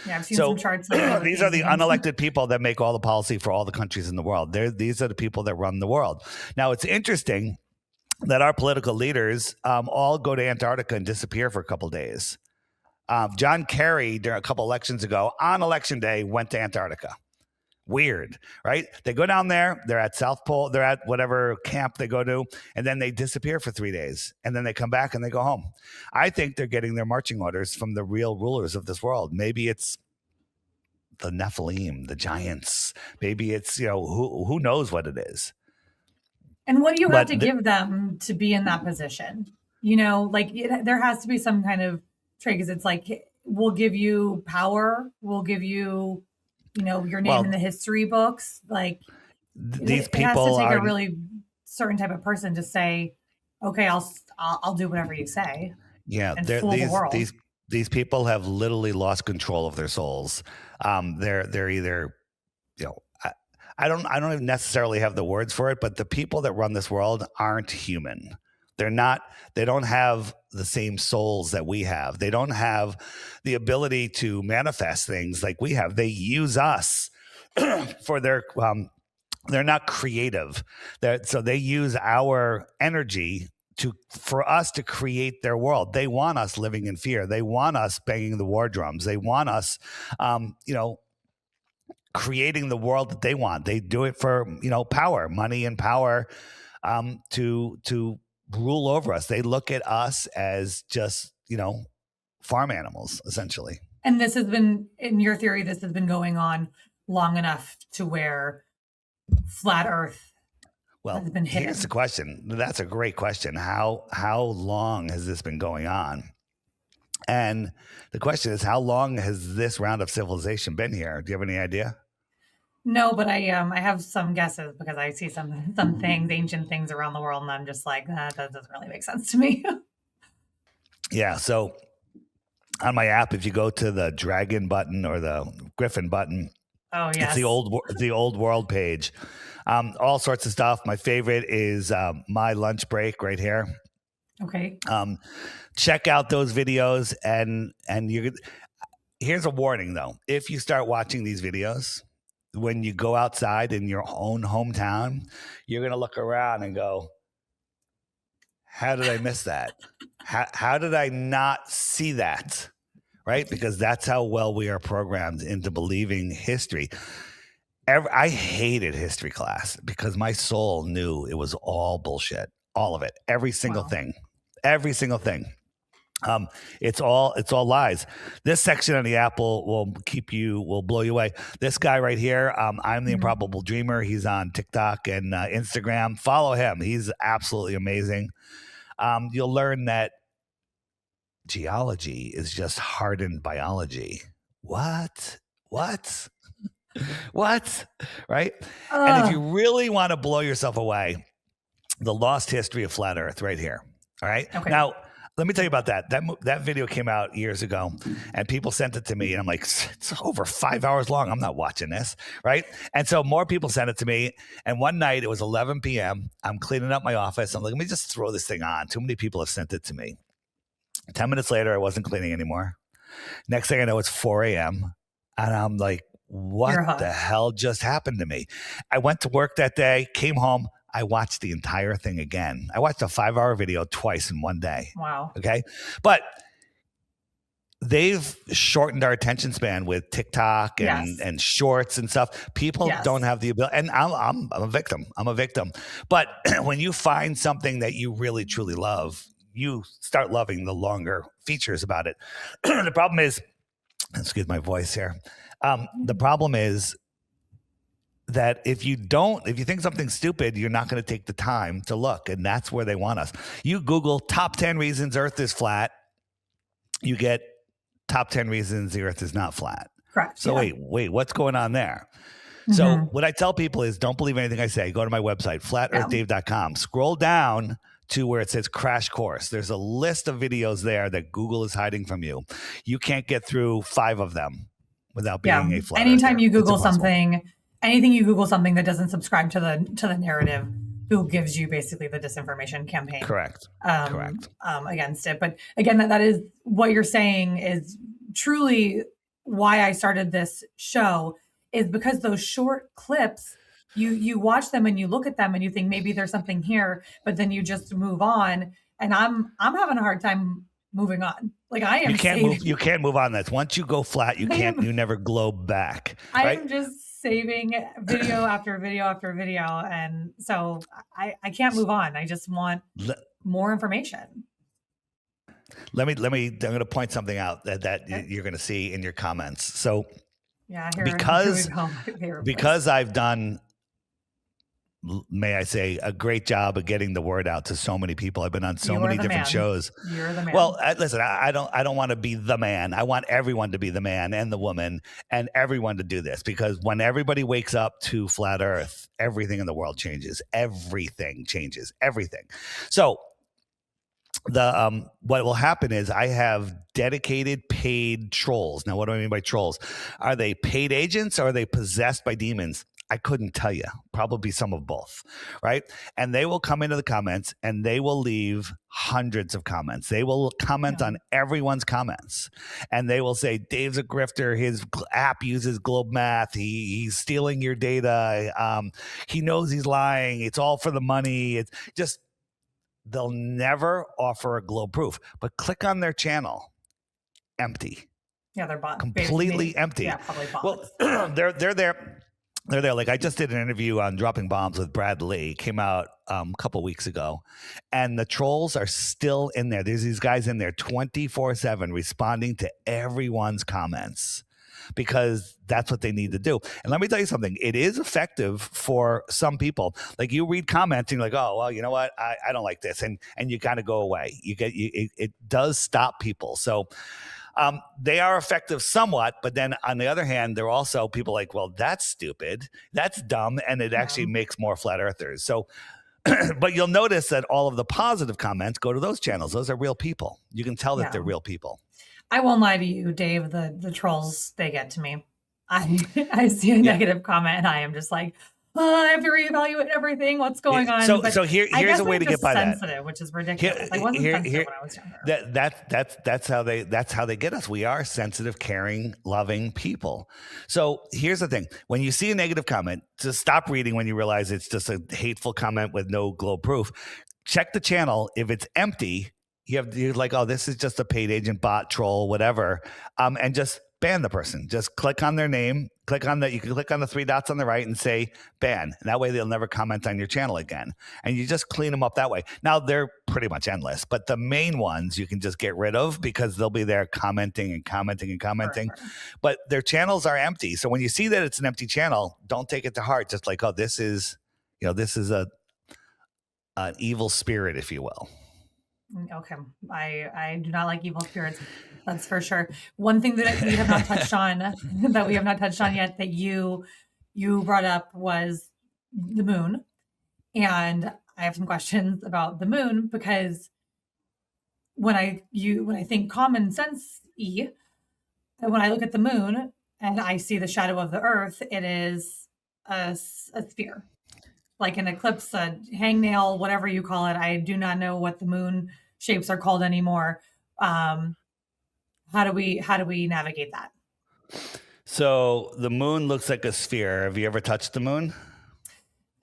Yeah, I've seen some charts. These are the unelected people that make all the policy for all the countries in the world. These are the people that run the world. Now, it's interesting that our political leaders all go to Antarctica and disappear for a couple of days. John Kerry, during a couple elections ago, on election day, went to Antarctica. Weird, right? They go down there, they're at South Pole, they're at whatever camp they go to, and then they disappear for 3 days, and then they come back and they go home. I think they're getting their marching orders from the real rulers of this world. Maybe it's the Nephilim, the giants. Maybe it's, who knows what it is. And what do you have to give them to be in that position? There has to be some kind of trade, because it's like, we'll give you power, we'll give you your name in the history books. Like, these people has to take a really certain type of person to say, okay, I'll do whatever you say. Yeah, these people have literally lost control of their souls. They're either, I don't even necessarily have the words for it, but the people that run this world aren't human. They don't have the same souls that we have. They don't have the ability to manifest things like we have. They use us for their, they're not creative. So they use our energy for us to create their world. They want us living in fear. They want us banging the war drums. They want us, creating the world that they want. They do it for, power, money and power, to rule over us. They look at us as just, farm animals, essentially. And this has been, in your theory, this has been going on long enough to where flat Earth has been hidden. Here's the question. That's a great question. How long has this been going on? And the question is, how long has this round of civilization been here? Do you have any idea? No, but I have some guesses, because I see some things, ancient things around the world, and I'm just like, that doesn't really make sense to me. Yeah. So on my app, if you go to the dragon button or the griffin button, Oh, it's yes. the old world page. All sorts of stuff. My favorite is my lunch break right here. Okay. Check out those videos, and here's a warning though: if you start watching these videos, when you go outside in your own hometown, you're gonna look around and go, "How did I miss that? How did I not see that?" Right? Because that's how well we are programmed into believing history. I hated history class because my soul knew it was all bullshit, all of it, every single Wow. thing, every single thing. It's all lies. This section on the app will blow you away. This guy right here, I'm the Improbable Dreamer. He's on TikTok and Instagram. Follow him. He's absolutely amazing. You'll learn that geology is just hardened biology. What? What? Right? And if you really want to blow yourself away, the lost history of flat Earth right here. All right. Okay. Now, let me tell you about that. That video came out years ago, and people sent it to me, and I'm like, it's over 5 hours long. I'm not watching this, right? And so more people sent it to me, and one night it was 11 p.m. I'm cleaning up my office. I'm like, let me just throw this thing on. Too many people have sent it to me. 10 minutes later, I wasn't cleaning anymore. Next thing I know, it's 4 a.m., and I'm like, what the hell just happened to me? I went to work that day, came home. I watched the entire thing again. I watched a 5-hour video twice in one day. Wow. Okay. But they've shortened our attention span with TikTok and shorts and stuff. People don't have the ability, and I'm a victim. I'm a victim. But when you find something that you really, truly love, you start loving the longer features about it. The problem is, excuse my voice here. The problem is that if you think something's stupid, you're not going to take the time to look. And that's where they want us. You Google top 10 reasons Earth is flat. You get top 10 reasons the Earth is not flat. Correct. So wait, what's going on there? So what I tell people is don't believe anything I say. Go to my website, flatearthdave.com. Scroll down to where it says crash course. There's a list of videos there that Google is hiding from you. You can't get through 5 of them without being a flat Anytime earther. you Google something, anything you Google something that doesn't subscribe to the narrative, Google gives you basically the disinformation campaign. Correct. Against it. But again, that is what you're saying is truly why I started this show, is because those short clips, you watch them and you look at them and you think maybe there's something here, but then you just move on. And I'm having a hard time moving on. Like I am. You can't move on. That's once you go flat, you never globe back. Right? I am just saving video after video after video. And so I can't move on. I just want more information. I'm going to point something out that you're going to see in your comments. So because I've done, may I say, a great job of getting the word out to so many people. I've been on so many different shows. You're the man. Well, listen, I don't want to be the man. I want everyone to be the man and the woman and everyone to do this, because when everybody wakes up to flat Earth, everything in the world changes. Everything changes. Everything. So what will happen is I have dedicated paid trolls. Now, what do I mean by trolls? Are they paid agents or are they possessed by demons? I couldn't tell you. Probably some of both, right? And they will come into the comments and they will leave hundreds of comments. They will comment on everyone's comments, and they will say, Dave's a grifter. His app uses globe math. He's stealing your data. He knows he's lying. It's all for the money. It's just, they'll never offer a globe proof. But click on their channel. Empty. Yeah, they're bought. Completely empty. Yeah, probably bought. Well, they're there. They're there. Like I just did an interview on dropping bombs with Brad Lee. Came out a couple weeks ago, and the trolls are still in there. There's these guys in there 24/7 responding to everyone's comments, because that's what they need to do. And let me tell you something. It is effective for some people. Like you read comments and you're like, oh, well, you know what? I don't like this. And you got to go away. It does stop people. So they are effective somewhat, but then on the other hand, they're also people like, well, that's stupid, that's dumb, and it actually makes more flat earthers. So, but you'll notice that all of the positive comments go to those channels. Those are real people. You can tell that they're real people. I won't lie to you, Dave. The trolls, they get to me. I see a Yeah. negative comment and I am just like, oh, I have to reevaluate everything. What's going on? So But here's I guess a way I'm to get just by that. sensitive, which is ridiculous. I wasn't sensitive when I was younger. That's how they get us. We are sensitive, caring, loving people. So here's the thing: when you see a negative comment, just stop reading when you realize it's just a hateful comment with no glow proof. Check the channel. If it's empty, you're like, oh, this is just a paid agent, bot, troll, whatever, and just ban the person. Just click on their name. Click on that. You can click on the three dots on the right and say ban. And that way they'll never comment on your channel again. And you just clean them up that way. Now they're pretty much endless, but the main ones you can just get rid of because they'll be there commenting and commenting and commenting. Sure. But their channels are empty. So when you see that it's an empty channel, don't take it to heart. Just like, oh, this is an evil spirit, if you will. Okay. I do not like evil spirits. That's for sure. One thing that we have not touched on yet that you brought up was the moon. And I have some questions about the moon because when I think common sense when I look at the moon and I see the shadow of the earth, it is a sphere. Like an eclipse, a hangnail, whatever you call it. I do not know what the moon shapes are called anymore. How do we navigate that? So the moon looks like a sphere. Have you ever touched the moon?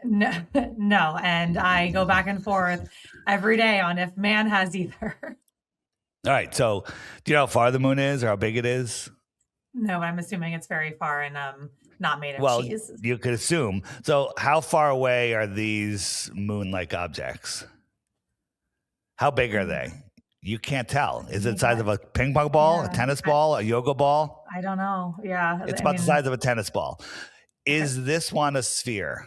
No, no. And I go back and forth every day on if man has either. All right. So do you know how far the moon is or how big it is? No, I'm assuming it's very far and not made of cheese. You could assume. So how far away are these moon-like objects? How big are they? You can't tell. Is it the size of a ping pong ball, a tennis ball, a yoga ball? I don't know. Yeah. It's about the size of a tennis ball. Is this one a sphere?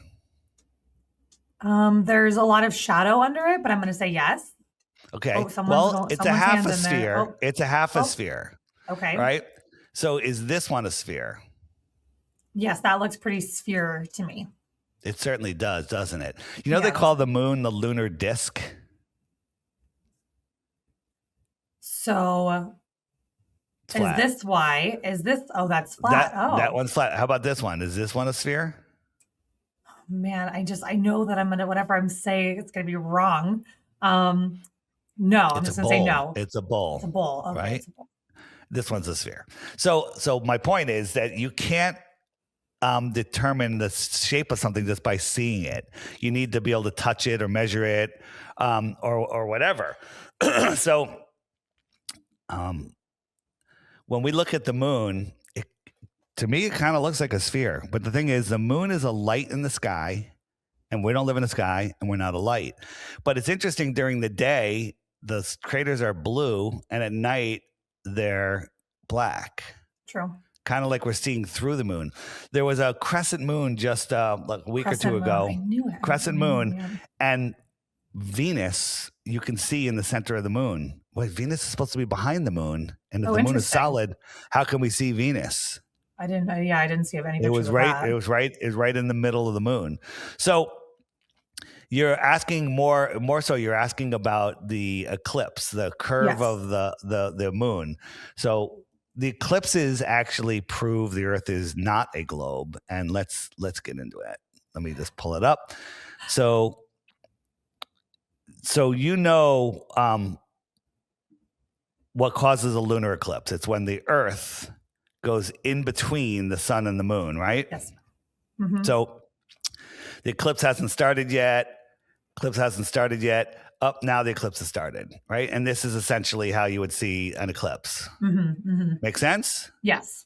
There's a lot of shadow under it, but I'm going to say yes. Okay. It's a half a sphere. It's a half a sphere. Okay. Right? So is this one a sphere? Yes, that looks pretty sphere to me. It certainly does, doesn't it? You know, they call the moon the lunar disk. So is this why? Oh, that's flat. That one's flat. How about this one? Is this one a sphere? Man, I know that whatever I'm saying, it's going to be wrong. No, I'm just going to say no. It's a bowl. It's a bowl. Okay, right? This one's a sphere. So my point is that you can't determine the shape of something just by seeing it. You need to be able to touch it or measure it or whatever. So when we look at the moon, to me, it kind of looks like a sphere. But the thing is, the moon is a light in the sky, and we don't live in the sky, and we're not a light. But it's interesting, during the day, the craters are blue, and at night, they're black. True. Kind of like we're seeing through the moon. There was a crescent moon just like a week or two ago. I knew it. Crescent moon. And Venus, you can see in the center of the moon. Wait, Venus is supposed to be behind the moon. And if the moon is solid, how can we see Venus? I didn't see any pictures. It was right in the middle of the moon. So you're asking more so you're asking about the eclipse, the curve of the moon. So the eclipses actually prove the Earth is not a globe, and let's get into it. Let me just pull it up. So what causes a lunar eclipse? It's when the Earth goes in between the sun and the moon, right? Yes. Mm-hmm. So the eclipse hasn't started yet. Now the eclipse has started, right? And this is essentially how you would see an eclipse. Mm-hmm, mm-hmm. Make sense? Yes.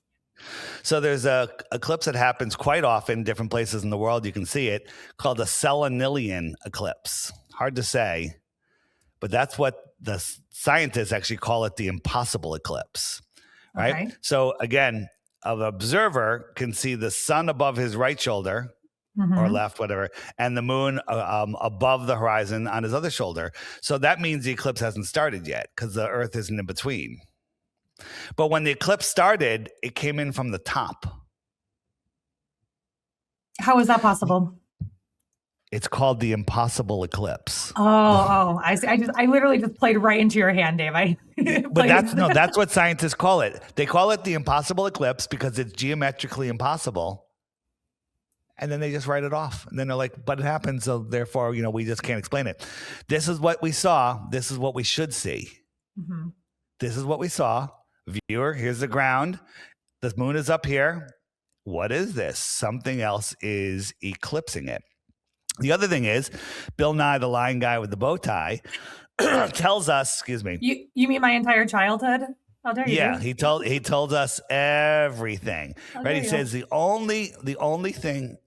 So there's a eclipse that happens quite often, different places in the world. You can see it, called a selenilian eclipse. Hard to say, but that's what the scientists actually call it, the impossible eclipse, right? Okay. So again, an observer can see the sun above his right shoulder, or left, whatever, and the moon above the horizon on his other shoulder. So that means the eclipse hasn't started yet because the Earth isn't in between. But when the eclipse started, it came in from the top. How is that possible? It's called the impossible eclipse. I see. I literally just played right into your hand, Dave. But that's what scientists call it. They call it the impossible eclipse because it's geometrically impossible. And then they just write it off. And then they're like, but it happened, so therefore, we just can't explain it. This is what we saw. This is what we should see. Mm-hmm. This is what we saw. Viewer, here's the ground. The moon is up here. What is this? Something else is eclipsing it. The other thing is, Bill Nye, the lying guy with the bow tie, tells us, excuse me. You mean my entire childhood? How dare you? Yeah, he told us everything. Right? He says the only thing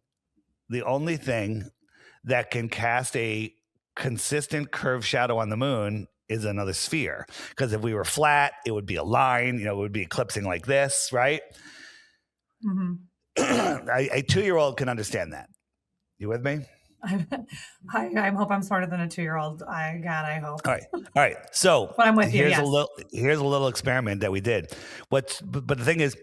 that can cast a consistent curved shadow on the moon is another sphere. Because if we were flat, it would be a line, it would be eclipsing like this, right? Mm-hmm. A 2-year-old can understand that. You with me? I hope I'm smarter than a 2-year-old. I hope. All right. So but I'm with you. Here's a little experiment that we did. But the thing is,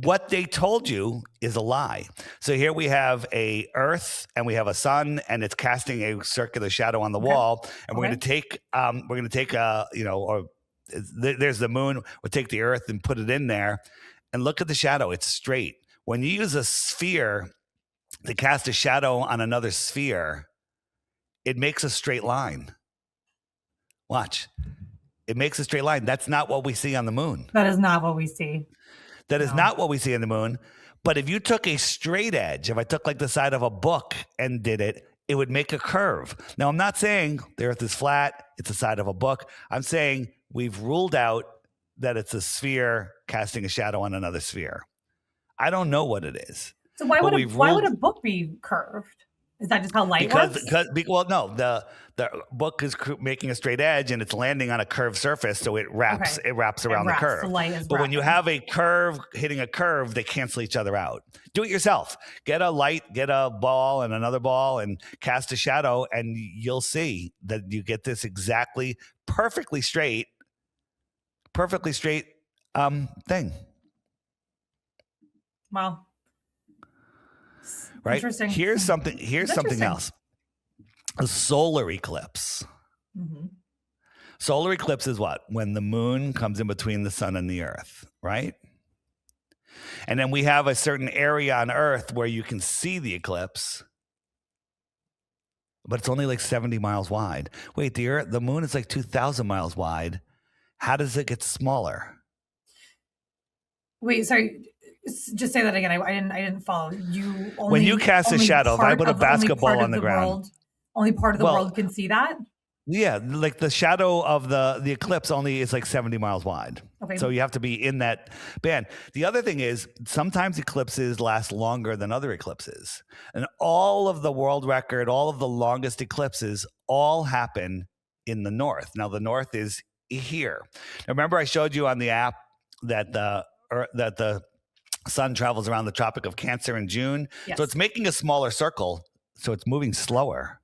what they told you is a lie. So here we have a Earth and we have a sun, and it's casting a circular shadow on the wall. And we're going to take there's the moon. We'll take the Earth and put it in there, and look at the shadow. It's straight. When you use a sphere to cast a shadow on another sphere, it makes a straight line. Watch. It makes a straight line. That's not what we see on the moon. That is not what we see. That is not what we see on the moon. But if you took a straight edge, if I took like the side of a book and did it, it would make a curve. Now, I'm not saying the Earth is flat. It's the side of a book. I'm saying we've ruled out that it's a sphere casting a shadow on another sphere. I don't know what it is. So why would a book be curved? Is that just how light works? Well, no. The book is making a straight edge and it's landing on a curved surface, so it wraps around the curve. But when you have a curve hitting a curve, they cancel each other out. Do it yourself. Get a ball and another ball and cast a shadow, and you'll see that you get this exactly perfectly straight thing. Wow. Right. Here's something else. A solar eclipse. Mm-hmm. Solar eclipse is what? When the moon comes in between the sun and the Earth, right? And then we have a certain area on Earth where you can see the eclipse, but it's only like 70 miles wide. Wait, the moon is like 2,000 miles wide. How does it get smaller? Wait, sorry. Just say that again. I didn't follow you. When you cast a shadow, if I put a basketball on the ground, only part of the world can see that. Yeah, like the shadow of the eclipse only is like 70 miles wide. Okay. So you have to be in that band. The other thing is sometimes eclipses last longer than other eclipses. And all of the world record, all of the longest eclipses all happen in the north. Now the north is here. Now, remember I showed you on the app that the sun travels around the Tropic of Cancer in June. Yes. So it's making a smaller circle. So it's moving slower.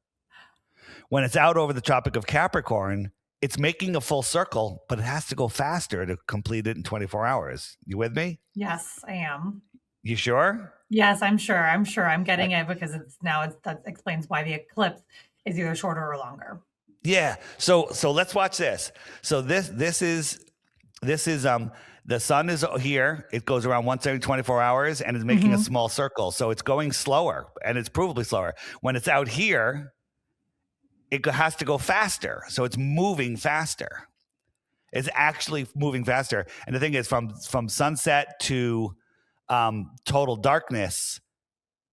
When it's out over the Tropic of Capricorn, it's making a full circle, but it has to go faster to complete it in 24 hours. You with me? Yes, I am. You sure? Yes, I'm sure. I'm getting it because that explains why the eclipse is either shorter or longer. Yeah. So let's watch this. So this is the sun is here. It goes around once every 24 hours and is making a small circle. So it's going slower, and it's provably slower. When it's out here, it has to go faster. So it's moving faster. It's actually moving faster. And the thing is, from sunset to total darkness,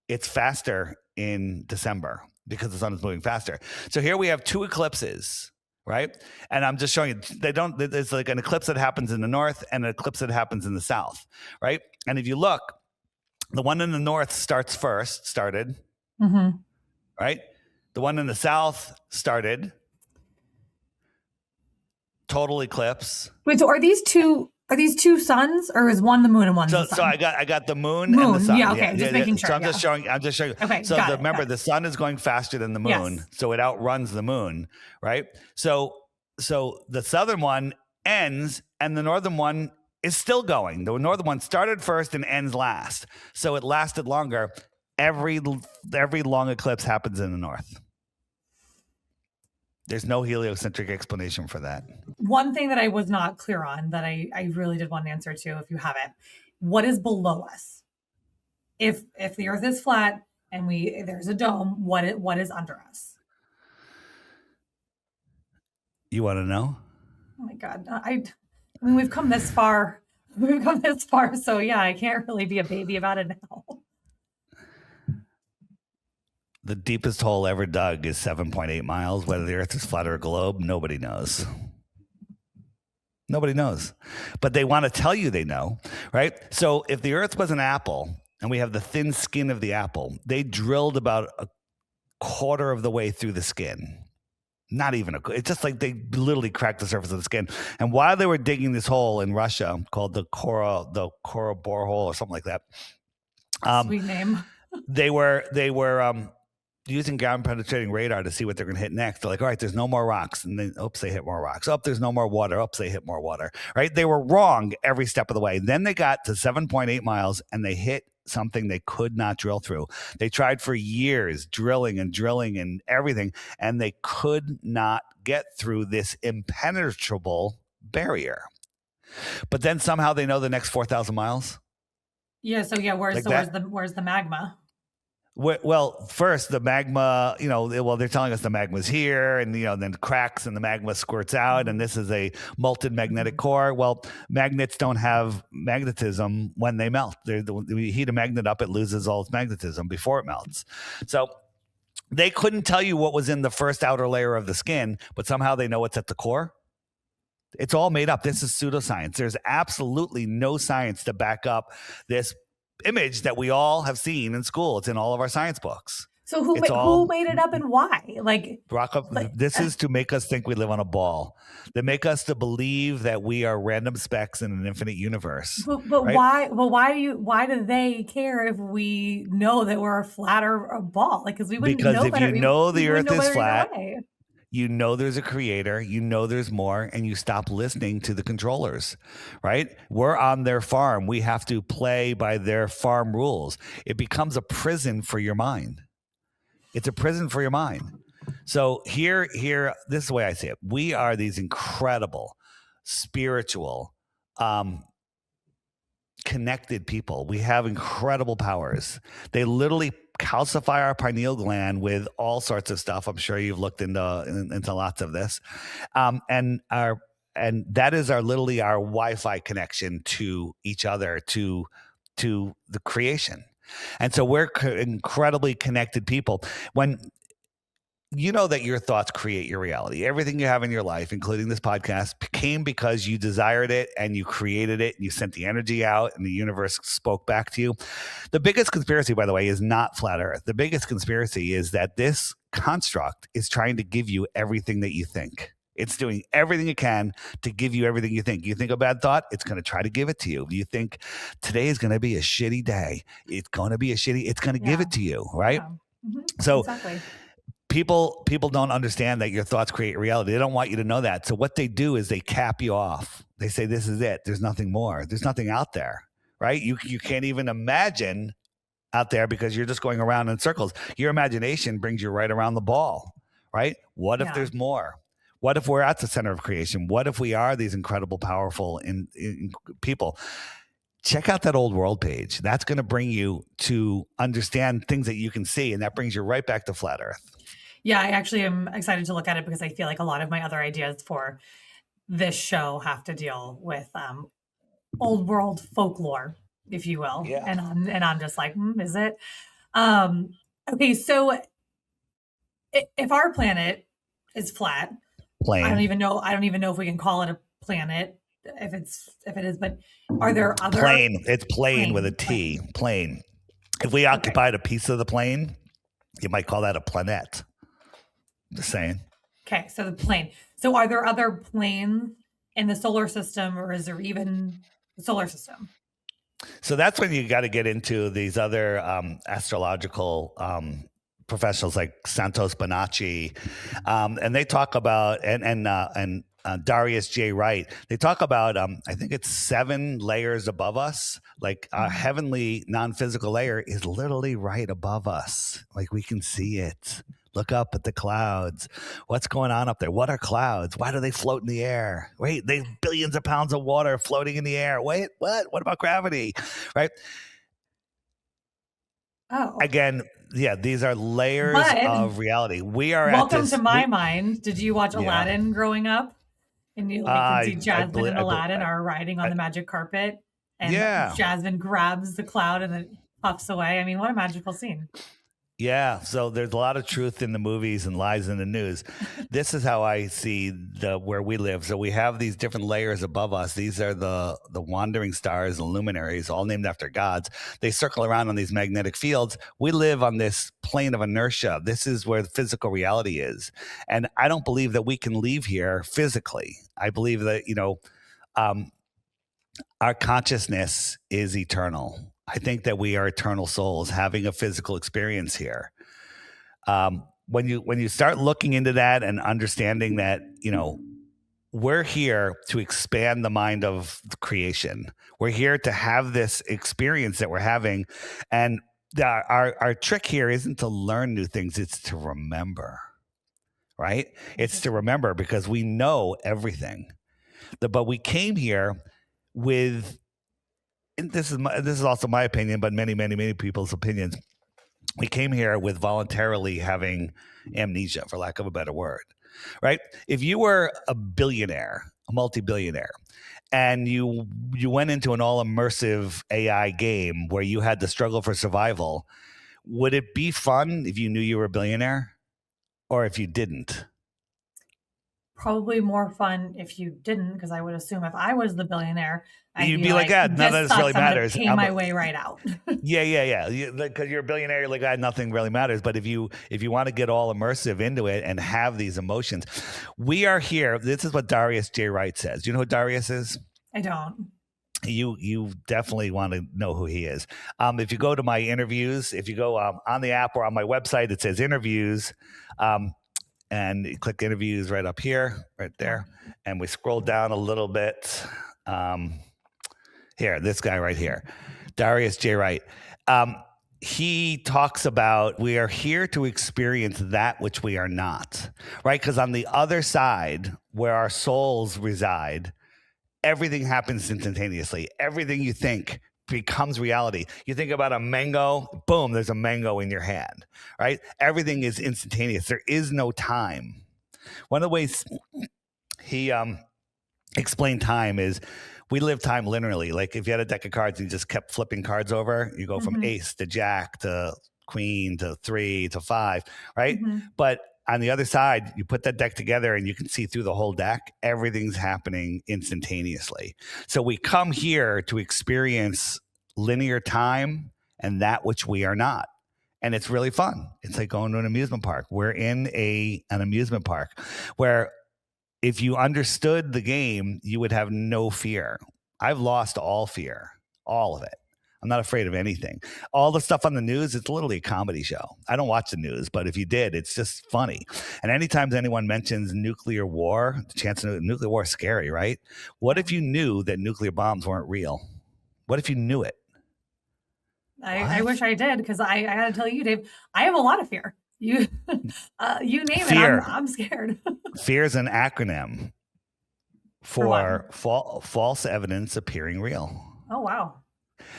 it's faster in December because the sun is moving faster. So here we have two eclipses, right? And I'm just showing you, it's like an eclipse that happens in the north and an eclipse that happens in the south, right? And if you look, the one in the north started, right? The one in the south started. Total eclipse. Wait, so are these two suns, or is one the moon and one the sun? So I got the moon and the sun. Yeah, okay. Just making sure. So I'm just showing you. Okay. So remember, the sun is going faster than the moon, so it outruns the moon, right? So the southern one ends, and the northern one is still going. The northern one started first and ends last, so it lasted longer. every long eclipse happens in the north. There's no heliocentric explanation for that. One thing that I was not clear on that I really did want an answer to, if you have it, what is below us? If the Earth is flat and there's a dome, what is under us? You want to know? Oh my God, I mean, we've come this far. We've come this far, so yeah, I can't really be a baby about it now. The deepest hole ever dug is 7.8 miles. Whether the Earth is flat or a globe, nobody knows. Nobody knows. But they want to tell you they know, right? So if the Earth was an apple and we have the thin skin of the apple, they drilled about a quarter of the way through the skin. Not even it's just like they literally cracked the surface of the skin. And while they were digging this hole in Russia called the Kora borehole or something like that, sweet name. they were using ground penetrating radar to see what they're going to hit next. They're like, all right, there's no more rocks. And then, oops, they hit more rocks. Oh, there's no more water. Oops, they hit more water, right? They were wrong every step of the way. Then they got to 7.8 miles and they hit something they could not drill through. They tried for years drilling and everything, and they could not get through this impenetrable barrier. But then somehow they know the next 4,000 miles. Yeah. So yeah, where's the magma? Well, first the magma, they're telling us the magma's here, and then cracks and the magma squirts out, and this is a molten magnetic core. Well, magnets don't have magnetism when they melt. We heat a magnet up, it loses all its magnetism before it melts. So they couldn't tell you what was in the first outer layer of the skin, but somehow they know what's at the core. It's all made up. This is pseudoscience. There's absolutely no science to back up this image that we all have seen in school. It's in all of our science books. So who made it up and why? This is to make us think we live on a ball. They make us to believe that we are random specks in an infinite universe. But right? Why? Well, why do they care if we know that we're a flat or a ball? Because we wouldn't know better. Because if you know the Earth is flat, you know there's a creator, you know there's more, and you stop listening to the controllers, right? We're on their farm. We have to play by their farm rules. It becomes a prison for your mind. It's a prison for your mind. So here, this is the way I see it. We are these incredible, spiritual, connected people. We have incredible powers. They literally calcify our pineal gland with all sorts of stuff. I'm sure you've looked into lots of this, and that is literally our Wi-Fi connection to each other, to the creation. And so we're incredibly connected people. When you know that your thoughts create your reality. Everything you have in your life, including this podcast, came because you desired it and you created it and you sent the energy out and the universe spoke back to you. The biggest conspiracy, by the way, is not flat Earth. The biggest conspiracy is that this construct is trying to give you everything that you think. It's doing everything it can to give you everything you think. You think a bad thought, it's going to try to give it to you. You think today is going to be a shitty day. It's going to give it to you, right? Yeah. Mm-hmm. So exactly. People don't understand that your thoughts create reality. They don't want you to know that. So what they do is they cap you off. They say, this is it. There's nothing more. There's nothing out there, right? You can't even imagine out there because you're just going around in circles. Your imagination brings you right around the ball, right? What if there's more? What if we're at the center of creation? What if we are these incredible, powerful in people? Check out that old world page. That's going to bring you to understand things that you can see, and that brings you right back to flat Earth. Yeah, I actually am excited to look at it because I feel like a lot of my other ideas for this show have to deal with old world folklore, if you will. Yeah. And I'm just like, is it? Okay, so if our planet is flat, plane. I don't even know if we can call it a planet if it is, but are there other plane? It's plane with a T. Plane. If we occupied a piece of the plane, you might call that a planet. Just saying. Okay, so the plane. So are there other planes in the solar system, or is there even a solar system? So that's when you got to get into these other astrological professionals like Santos Bonacci, and they talk about and Darius J. Wright. They talk about, I think it's 7 layers above us. Like our heavenly non-physical layer is literally right above us. Like we can see it. Look up at the clouds. What's going on up there? What are clouds? Why do they float in the air? Wait, there's billions of pounds of water floating in the air. Wait, what? What about gravity? Right? Oh. Again, yeah, these are layers of reality. We are welcome at this, to my mind. Did you watch Aladdin growing up? And you can see Jasmine and Aladdin are riding on the magic carpet. And Jasmine grabs the cloud and then puffs away. I mean, what a magical scene. Yeah, so there's a lot of truth in the movies and lies in the news. This is how I see where we live. So we have these different layers above us. These are the wandering stars and luminaries, all named after gods. They circle around on these magnetic fields. We live on this plane of inertia. This is where the physical reality is. And I don't believe that we can leave here physically. I believe that, our consciousness is eternal. I think that we are eternal souls having a physical experience here. When you start looking into that and understanding that, we're here to expand the mind of creation. We're here to have this experience that we're having. And our trick here isn't to learn new things. It's to remember, right? It's to remember because we know everything. But we came here with, and this is also my opinion, but many people's opinions. We came here with voluntarily having amnesia, for lack of a better word, right? If you were a billionaire, a multi-billionaire, and you went into an all-immersive AI game where you had to struggle for survival, would it be fun if you knew you were a billionaire or if you didn't? Probably more fun if you didn't, because I would assume if I was the billionaire, you'd be like, none of this really matters. Pay my way right out. Yeah. Because you're a billionaire, you're like, nothing really matters. But if you want to get all immersive into it and have these emotions, we are here. This is what Darius J. Wright says. Do you know who Darius is? I don't. You definitely want to know who he is. If you go to my interviews, if you go on the app or on my website, it says interviews. And you click interviews right up here, right there. And we scroll down a little bit. Here, this guy right here, Darius J. Wright. He talks about we are here to experience that which we are not, right? Because on the other side, where our souls reside, everything happens instantaneously. Everything you think becomes reality. You think about a mango, boom, there's a mango in your hand, right? Everything is instantaneous. There is no time. One of the ways he explained time is we live time linearly. Like if you had a deck of cards and you just kept flipping cards over, you go from ace to jack to queen to 3 to 5, right? But on the other side, you put that deck together and you can see through the whole deck. Everything's happening instantaneously. So we come here to experience linear time and that which we are not. And it's really fun. It's like going to an amusement park. We're in an amusement park where if you understood the game, you would have no fear. I've lost all fear, all of it. I'm not afraid of anything. All the stuff on the news, it's literally a comedy show. I don't watch the news, but if you did, it's just funny. And anytime anyone mentions nuclear war, the chance of nuclear war is scary, right? What if you knew that nuclear bombs weren't real? What if you knew it? I wish I did, because I got to tell you, Dave, I have a lot of fear. You name fear. it, I'm scared. Fear is an acronym for false evidence appearing real. Oh, wow.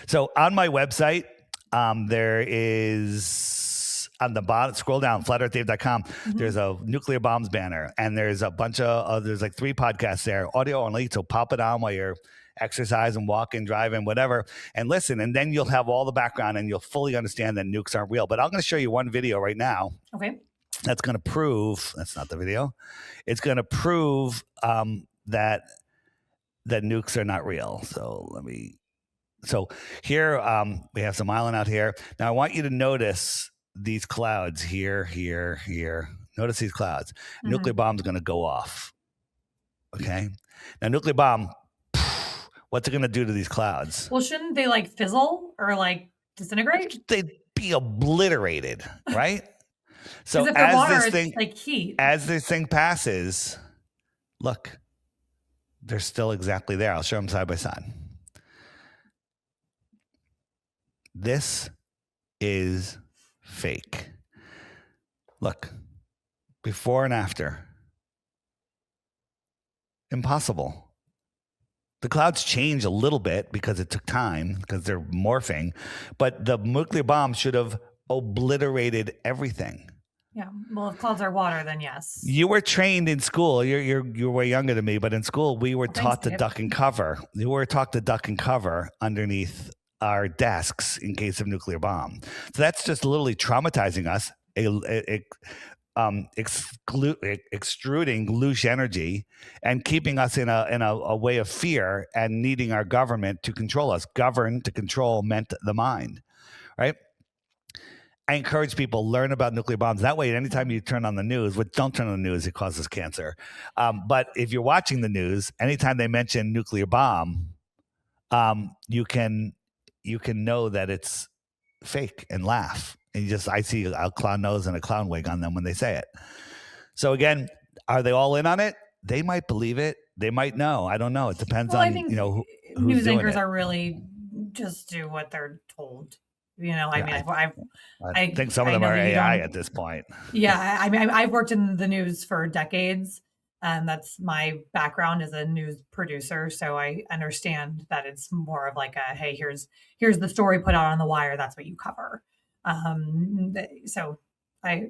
So on my website, there is on the bottom, scroll down, flatearthdave.com. There's a nuclear bombs banner, and there's a bunch of, there's like 3 podcasts there, audio only. So pop it on while you're exercising, walking, driving, whatever, and listen. And then you'll have all the background and you'll fully understand that nukes aren't real. But I'm going to show you one video right now. Okay. That's going to prove, that's not the video. It's going to prove that nukes are not real. So here we have some island out here. Now I want you to notice these clouds here. Notice these clouds. Nuclear bomb's going to go off. Okay. Now nuclear bomb, what's it going to do to these clouds? Well, shouldn't they like fizzle or like disintegrate? They'd be obliterated, right? So as this thing, like heat, as this thing passes, look, They're still exactly there. I'll show them side by side. This is fake. Look, before and after. Impossible. The clouds change a little bit because it took time, because they're morphing, but the nuclear bomb should have obliterated everything. Yeah. Well, if clouds are water, then yes. You were trained in school. You're way younger than me, but in school we were taught to duck and cover. You were taught to duck and cover underneath our desks in case of nuclear bomb. So that's just literally traumatizing us, extruding loose energy and keeping us in a way of fear and needing our government to control us. Govern to control meant the mind, right? I encourage people learn about nuclear bombs. That way, anytime you turn on the news, which don't turn on the news, it causes cancer. But if you're watching the news, anytime they mention nuclear bomb, you can know that it's fake and laugh. And I see a clown nose and a clown wig on them when they say it. So again, are they all in on it? They might believe it. They might know. I don't know. It depends on who's news anchors it. are really just do what they're told. I think some of them are AI at this point. Yeah, I've worked in the news for decades, and that's my background as a news producer. So I understand that it's more of like a, hey, here's the story put out on the wire. That's what you cover. So I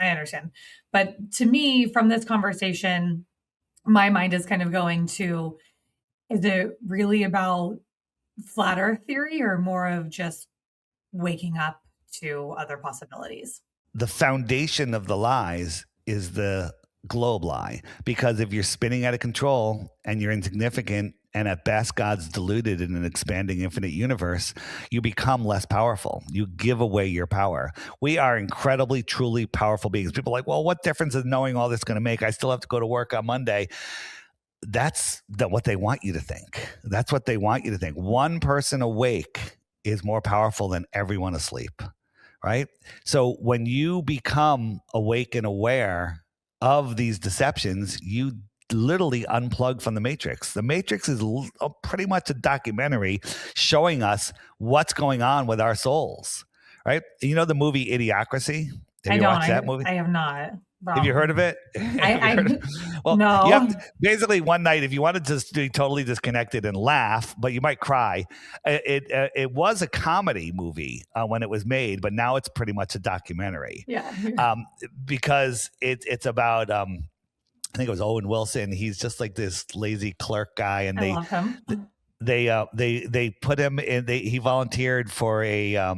understand. But to me, from this conversation, my mind is kind of going to, is it really about flat earth theory or more of just waking up to other possibilities? The foundation of the lies is the globe lie, because if you're spinning out of control and you're insignificant and at best God's diluted in an expanding infinite universe, you become less powerful. You give away your power. We are incredibly, truly powerful beings. People are like, well, what difference is knowing all this going to make? I still have to go to work on Monday. That's what they want you to think. That's what they want you to think. One person awake is more powerful than everyone asleep, right? So when you become awake and aware of these deceptions, you literally unplug from the Matrix. The Matrix is pretty much a documentary showing us what's going on with our souls, right? You know the movie Idiocracy? Have you watched that movie? I have not. Have you heard of it? Well, no. Basically, one night, if you wanted to be totally disconnected and laugh, but you might cry, it was a comedy movie when it was made, but now it's pretty much a documentary. Yeah. Because it's about, I think it was Owen Wilson. He's just like this lazy clerk guy, and I love him. They put him in. He volunteered for a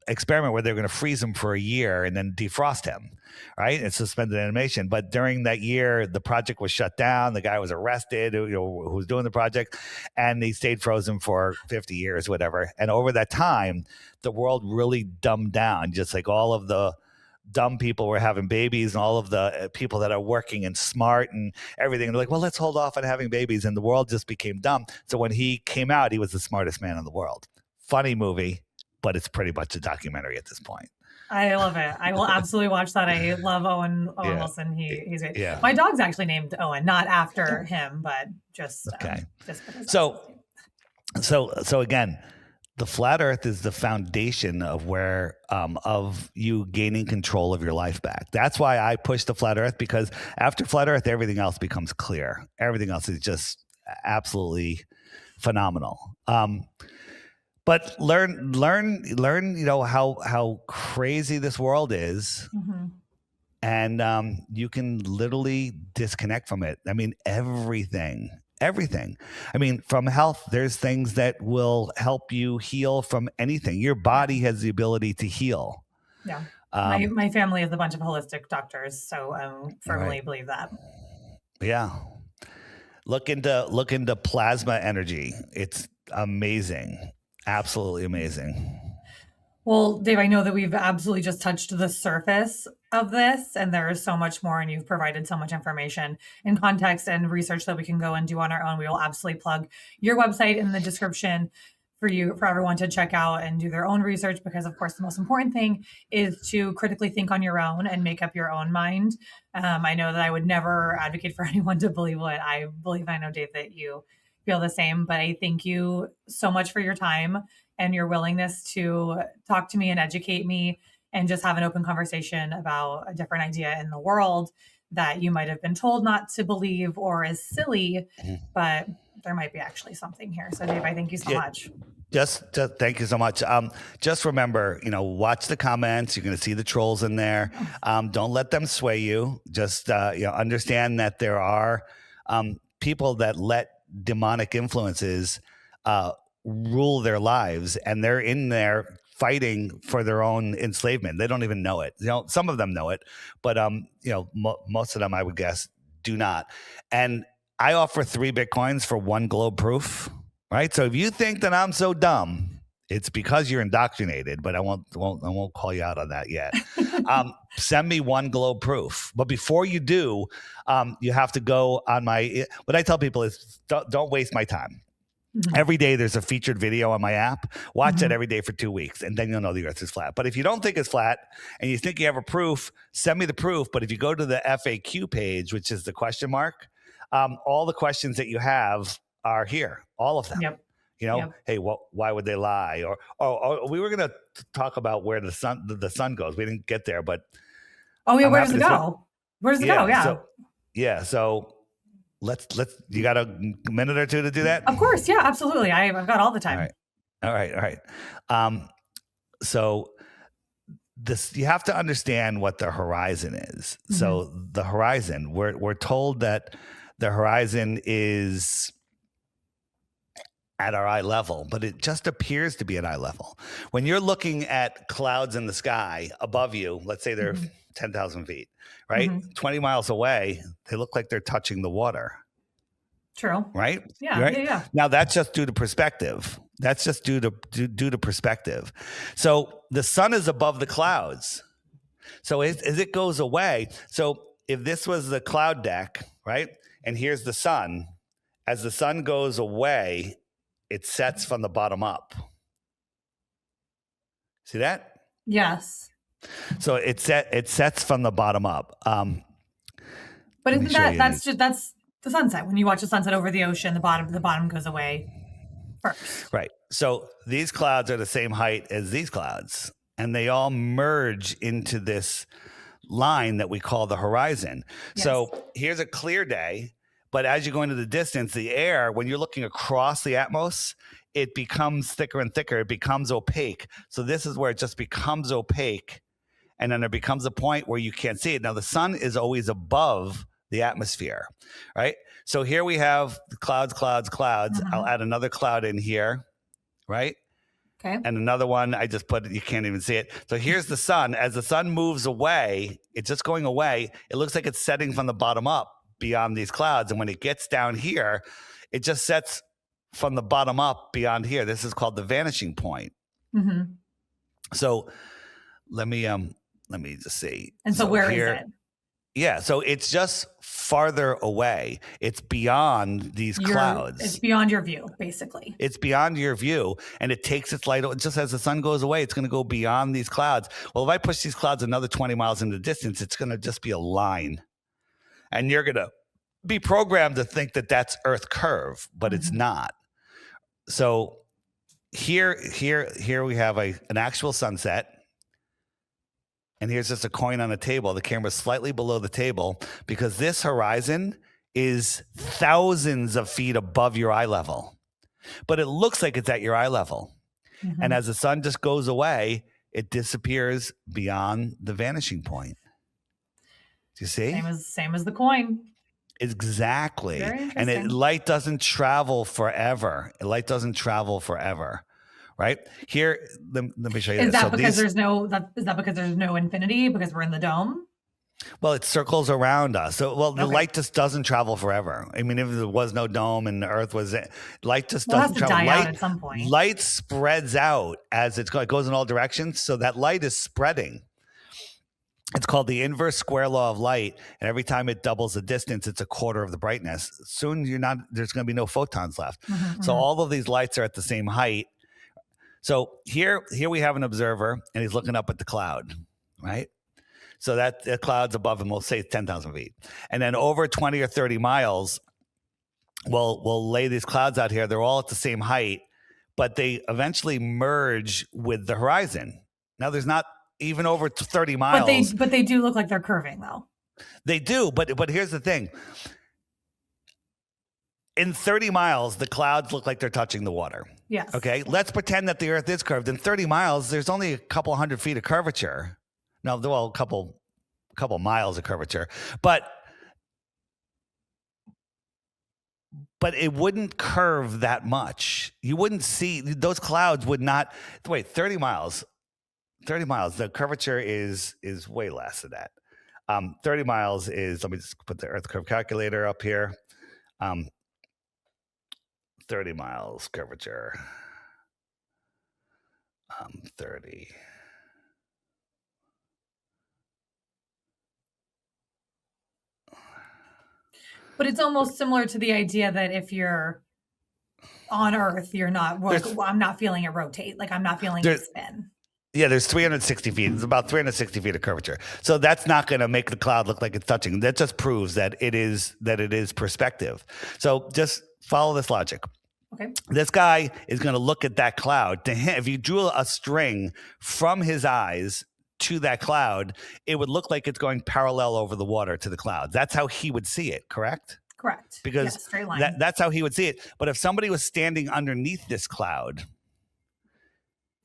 experiment where they're going to freeze him for a year and then defrost him, right? And suspended animation. But during that year, the project was shut down. The guy was arrested, who was doing the project, and he stayed frozen for 50 years, whatever. And over that time, the world really dumbed down. Just like all of the dumb people were having babies, and all of the people that are working and smart and everything. They're like, well, let's hold off on having babies. And the world just became dumb. So when he came out, he was the smartest man in the world. Funny movie, but it's pretty much a documentary at this point. I love it. I will absolutely watch that. I love Owen Wilson. He's great. Yeah. My dog's actually named Owen, not after him, but just okay. So again, the flat Earth is the foundation of where of you gaining control of your life back. That's why I push the flat Earth, because after flat Earth, everything else becomes clear. Everything else is just absolutely phenomenal. But learn, how crazy this world is. Mm-hmm. And you can literally disconnect from it. I mean, everything. I mean, from health, there's things that will help you heal from anything. Your body has the ability to heal. Yeah. My family is a bunch of holistic doctors, so I firmly believe that. Yeah. Look into plasma energy. It's amazing. Absolutely amazing. Well, Dave, I know that we've absolutely just touched the surface of this, and there is so much more, and you've provided so much information and context and research that we can go and do on our own. We will absolutely plug your website in the description. for everyone to check out and do their own research, because of course the most important thing is to critically think on your own and make up your own mind. I know that I would never advocate for anyone to believe what I believe. I know, Dave, that you feel the same, but I thank you so much for your time and your willingness to talk to me and educate me and just have an open conversation about a different idea in the world that you might have been told not to believe or is silly, but there might be actually something here. So Dave, I thank you so much. Just thank you so much. Just remember, watch the comments. You're going to see the trolls in there. Don't let them sway you. Just understand that there are people that let demonic influences rule their lives, and they're in there fighting for their own enslavement. They don't even know it. Some of them know it, but most of them, I would guess, do not. And I offer 3 Bitcoins for 1 globe proof. Right. So if you think that I'm so dumb, it's because you're indoctrinated, but I won't call you out on that yet. Send me 1 globe proof. But before you do, you have to go on what I tell people is don't waste my time. Mm-hmm. Every day there's a featured video on my app. Watch it every day for 2 weeks, and then you'll know the earth is flat. But if you don't think it's flat and you think you have a proof, send me the proof. But if you go to the FAQ page, which is the question mark, all the questions that you have are here, all of them. Yep. Hey, why would they lie? Or we were going to talk about where the sun goes. We didn't get there, but where does it go? Where does it go? Yeah. So let's. You got a minute or two to do that? Of course, yeah, absolutely. I've got all the time. All right. So this, you have to understand what the horizon is. Mm-hmm. So the horizon, we're told that the horizon is at our eye level, but it just appears to be at eye level. When you're looking at clouds in the sky above you, let's say they're 10,000 feet, right? 20 miles away, they look like they're touching the water. True. Right? Yeah. Right? Yeah. Now that's just due to perspective. That's just due to perspective. So the sun is above the clouds. So as it goes away, so if this was the cloud deck, right? And here's the sun, as the sun goes away, it sets from the bottom up. See that? Yes. So it sets from the bottom up. But isn't that's the sunset? When you watch the sunset over the ocean, the bottom goes away first. Right. So these clouds are the same height as these clouds, and they all merge into this line that we call the horizon. Yes. So here's a clear day. But as you go into the distance, the air, when you're looking across the atmos, it becomes thicker and thicker. It becomes opaque. So this is where it just becomes opaque. And then there becomes a point where you can't see it. Now, the sun is always above the atmosphere, right? So here we have clouds. Mm-hmm. I'll add another cloud in here, right? Okay. And another one, I just put it, you can't even see it. So here's the sun. As the sun moves away, it's just going away. It looks like it's setting from the bottom up beyond these clouds. And when it gets down here, it just sets from the bottom up beyond here. This is called the vanishing point. Mm-hmm. So let me just see. And so where is it? Yeah. So it's just farther away. It's beyond these clouds. It's beyond your view, basically. It's beyond your view. And it takes its light. Just as the sun goes away, it's going to go beyond these clouds. Well, if I push these clouds another 20 miles into the distance, it's going to just be a line. And you're going to be programmed to think that that's Earth curve, but it's not. So here we have an actual sunset. And here's just a coin on a table. The camera's slightly below the table because this horizon is thousands of feet above your eye level. But it looks like it's at your eye level. Mm-hmm. And as the sun just goes away, it disappears beyond the vanishing point. Do you see? Same as the coin. Exactly. And light doesn't travel forever. Light doesn't travel forever. Right? Here, let me show you this. Is that because there's no infinity because we're in the dome? Well, it circles around us. So, the light just doesn't travel forever. I mean, if there was no dome and the Earth was, light just doesn't travel. Die out at some point. Light spreads out as it goes in all directions. So that light is spreading. It's called the inverse square law of light. And every time it doubles the distance, it's a quarter of the brightness. Soon there's going to be no photons left. Mm-hmm, so all of these lights are at the same height. So here we have an observer, and he's looking up at the cloud, right? So that the cloud's above him, we'll say 10,000 feet. And then over 20 or 30 miles, we'll lay these clouds out here. They're all at the same height, but they eventually merge with the horizon. Now, there's not even over 30 miles. But they do look like they're curving, though. They do, but here's the thing. In 30 miles, the clouds look like they're touching the water. Yes. Okay, let's pretend that the Earth is curved. In 30 miles, there's only a couple hundred feet of curvature. No, well, a couple miles of curvature, but it wouldn't curve that much. You wouldn't see, those clouds would not. Wait, 30 miles. 30 miles. The curvature is way less than that. 30 miles is. Let me just put the Earth curve calculator up here. 30 miles curvature. 30. But it's almost similar to the idea that if you're on Earth, you're not. I'm not feeling it rotate. Like I'm not feeling it spin. Yeah, there's 360 feet. It's about 360 feet of curvature. So that's not going to make the cloud look like it's touching. That just proves that it is perspective. So just follow this logic. Okay. This guy is going to look at that cloud. To him, if you drew a string from his eyes to that cloud, it would look like it's going parallel over the water to the cloud. That's how he would see it, correct? Correct. Because straight line. That's how he would see it. But if somebody was standing underneath this cloud,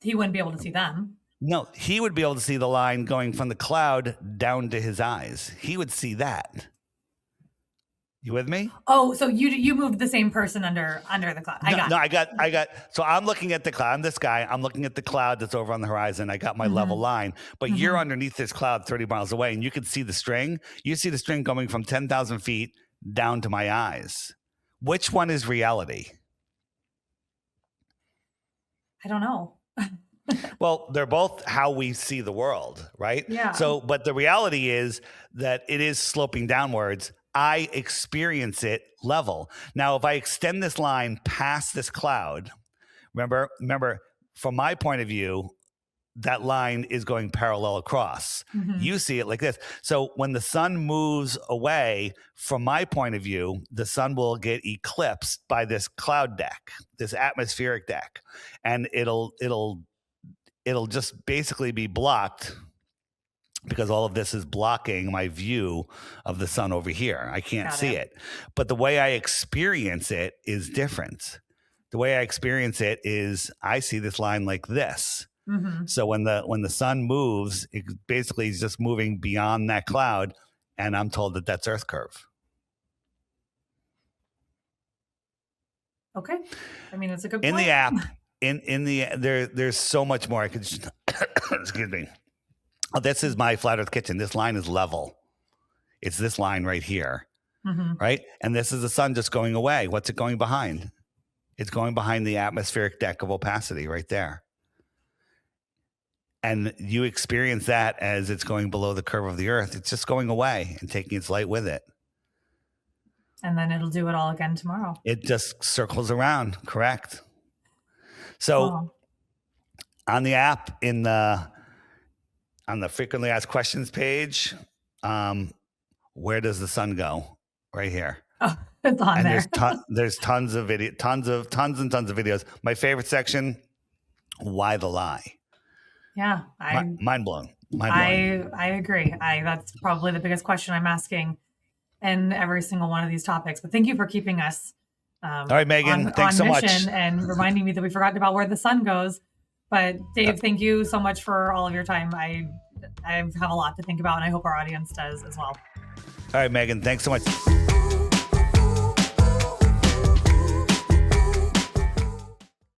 he wouldn't be able to see them. No, he would be able to see the line going from the cloud down to his eyes. He would see that. You with me? Oh, so you moved the same person under the cloud. I got. So I'm looking at the cloud. I'm this guy. I'm looking at the cloud that's over on the horizon. I got my level line, but you're underneath this cloud 30 miles away, and you can see the string. You see the string going from 10,000 feet down to my eyes. Which one is reality? I don't know. Well, they're both how we see the world, right? Yeah. So, but the reality is that it is sloping downwards. I experience it level. Now, if I extend this line past this cloud, remember, from my point of view, that line is going parallel across. You see it like this. So when the sun moves away, from my point of view, the sun will get eclipsed by this cloud deck, this atmospheric deck, and it'll just basically be blocked because all of this is blocking my view of the sun over here. I can't see it. But the way I experience it is different. The way I experience it is I see this line like this. So when the sun moves, it basically is just moving beyond that cloud, and I'm told that that's Earth curve. Okay. I mean, it's a good point. In the app, there's so much more I could just excuse me. Oh, this is my flat Earth kitchen. This line is level. It's this line right here, right? And this is the sun just going away. What's it going behind? It's going behind the atmospheric deck of opacity right there. And you experience that as it's going below the curve of the Earth. It's just going away and taking its light with it. And then it'll do it all again tomorrow. It just circles around, correct? So on the app, on the frequently asked questions page, where does the sun go? Right here. Oh, it's on and there. There's tons of video, tons and tons of videos. My favorite section, why the lie? Yeah, mind blown. I agree. That's probably the biggest question I'm asking in every single one of these topics. But thank you for keeping us. All right, Megan. Thanks so much, and reminding me that we forgot about where the sun goes. But Dave, thank you so much for all of your time. I have a lot to think about, and I hope our audience does as well. All right, Megan. Thanks so much.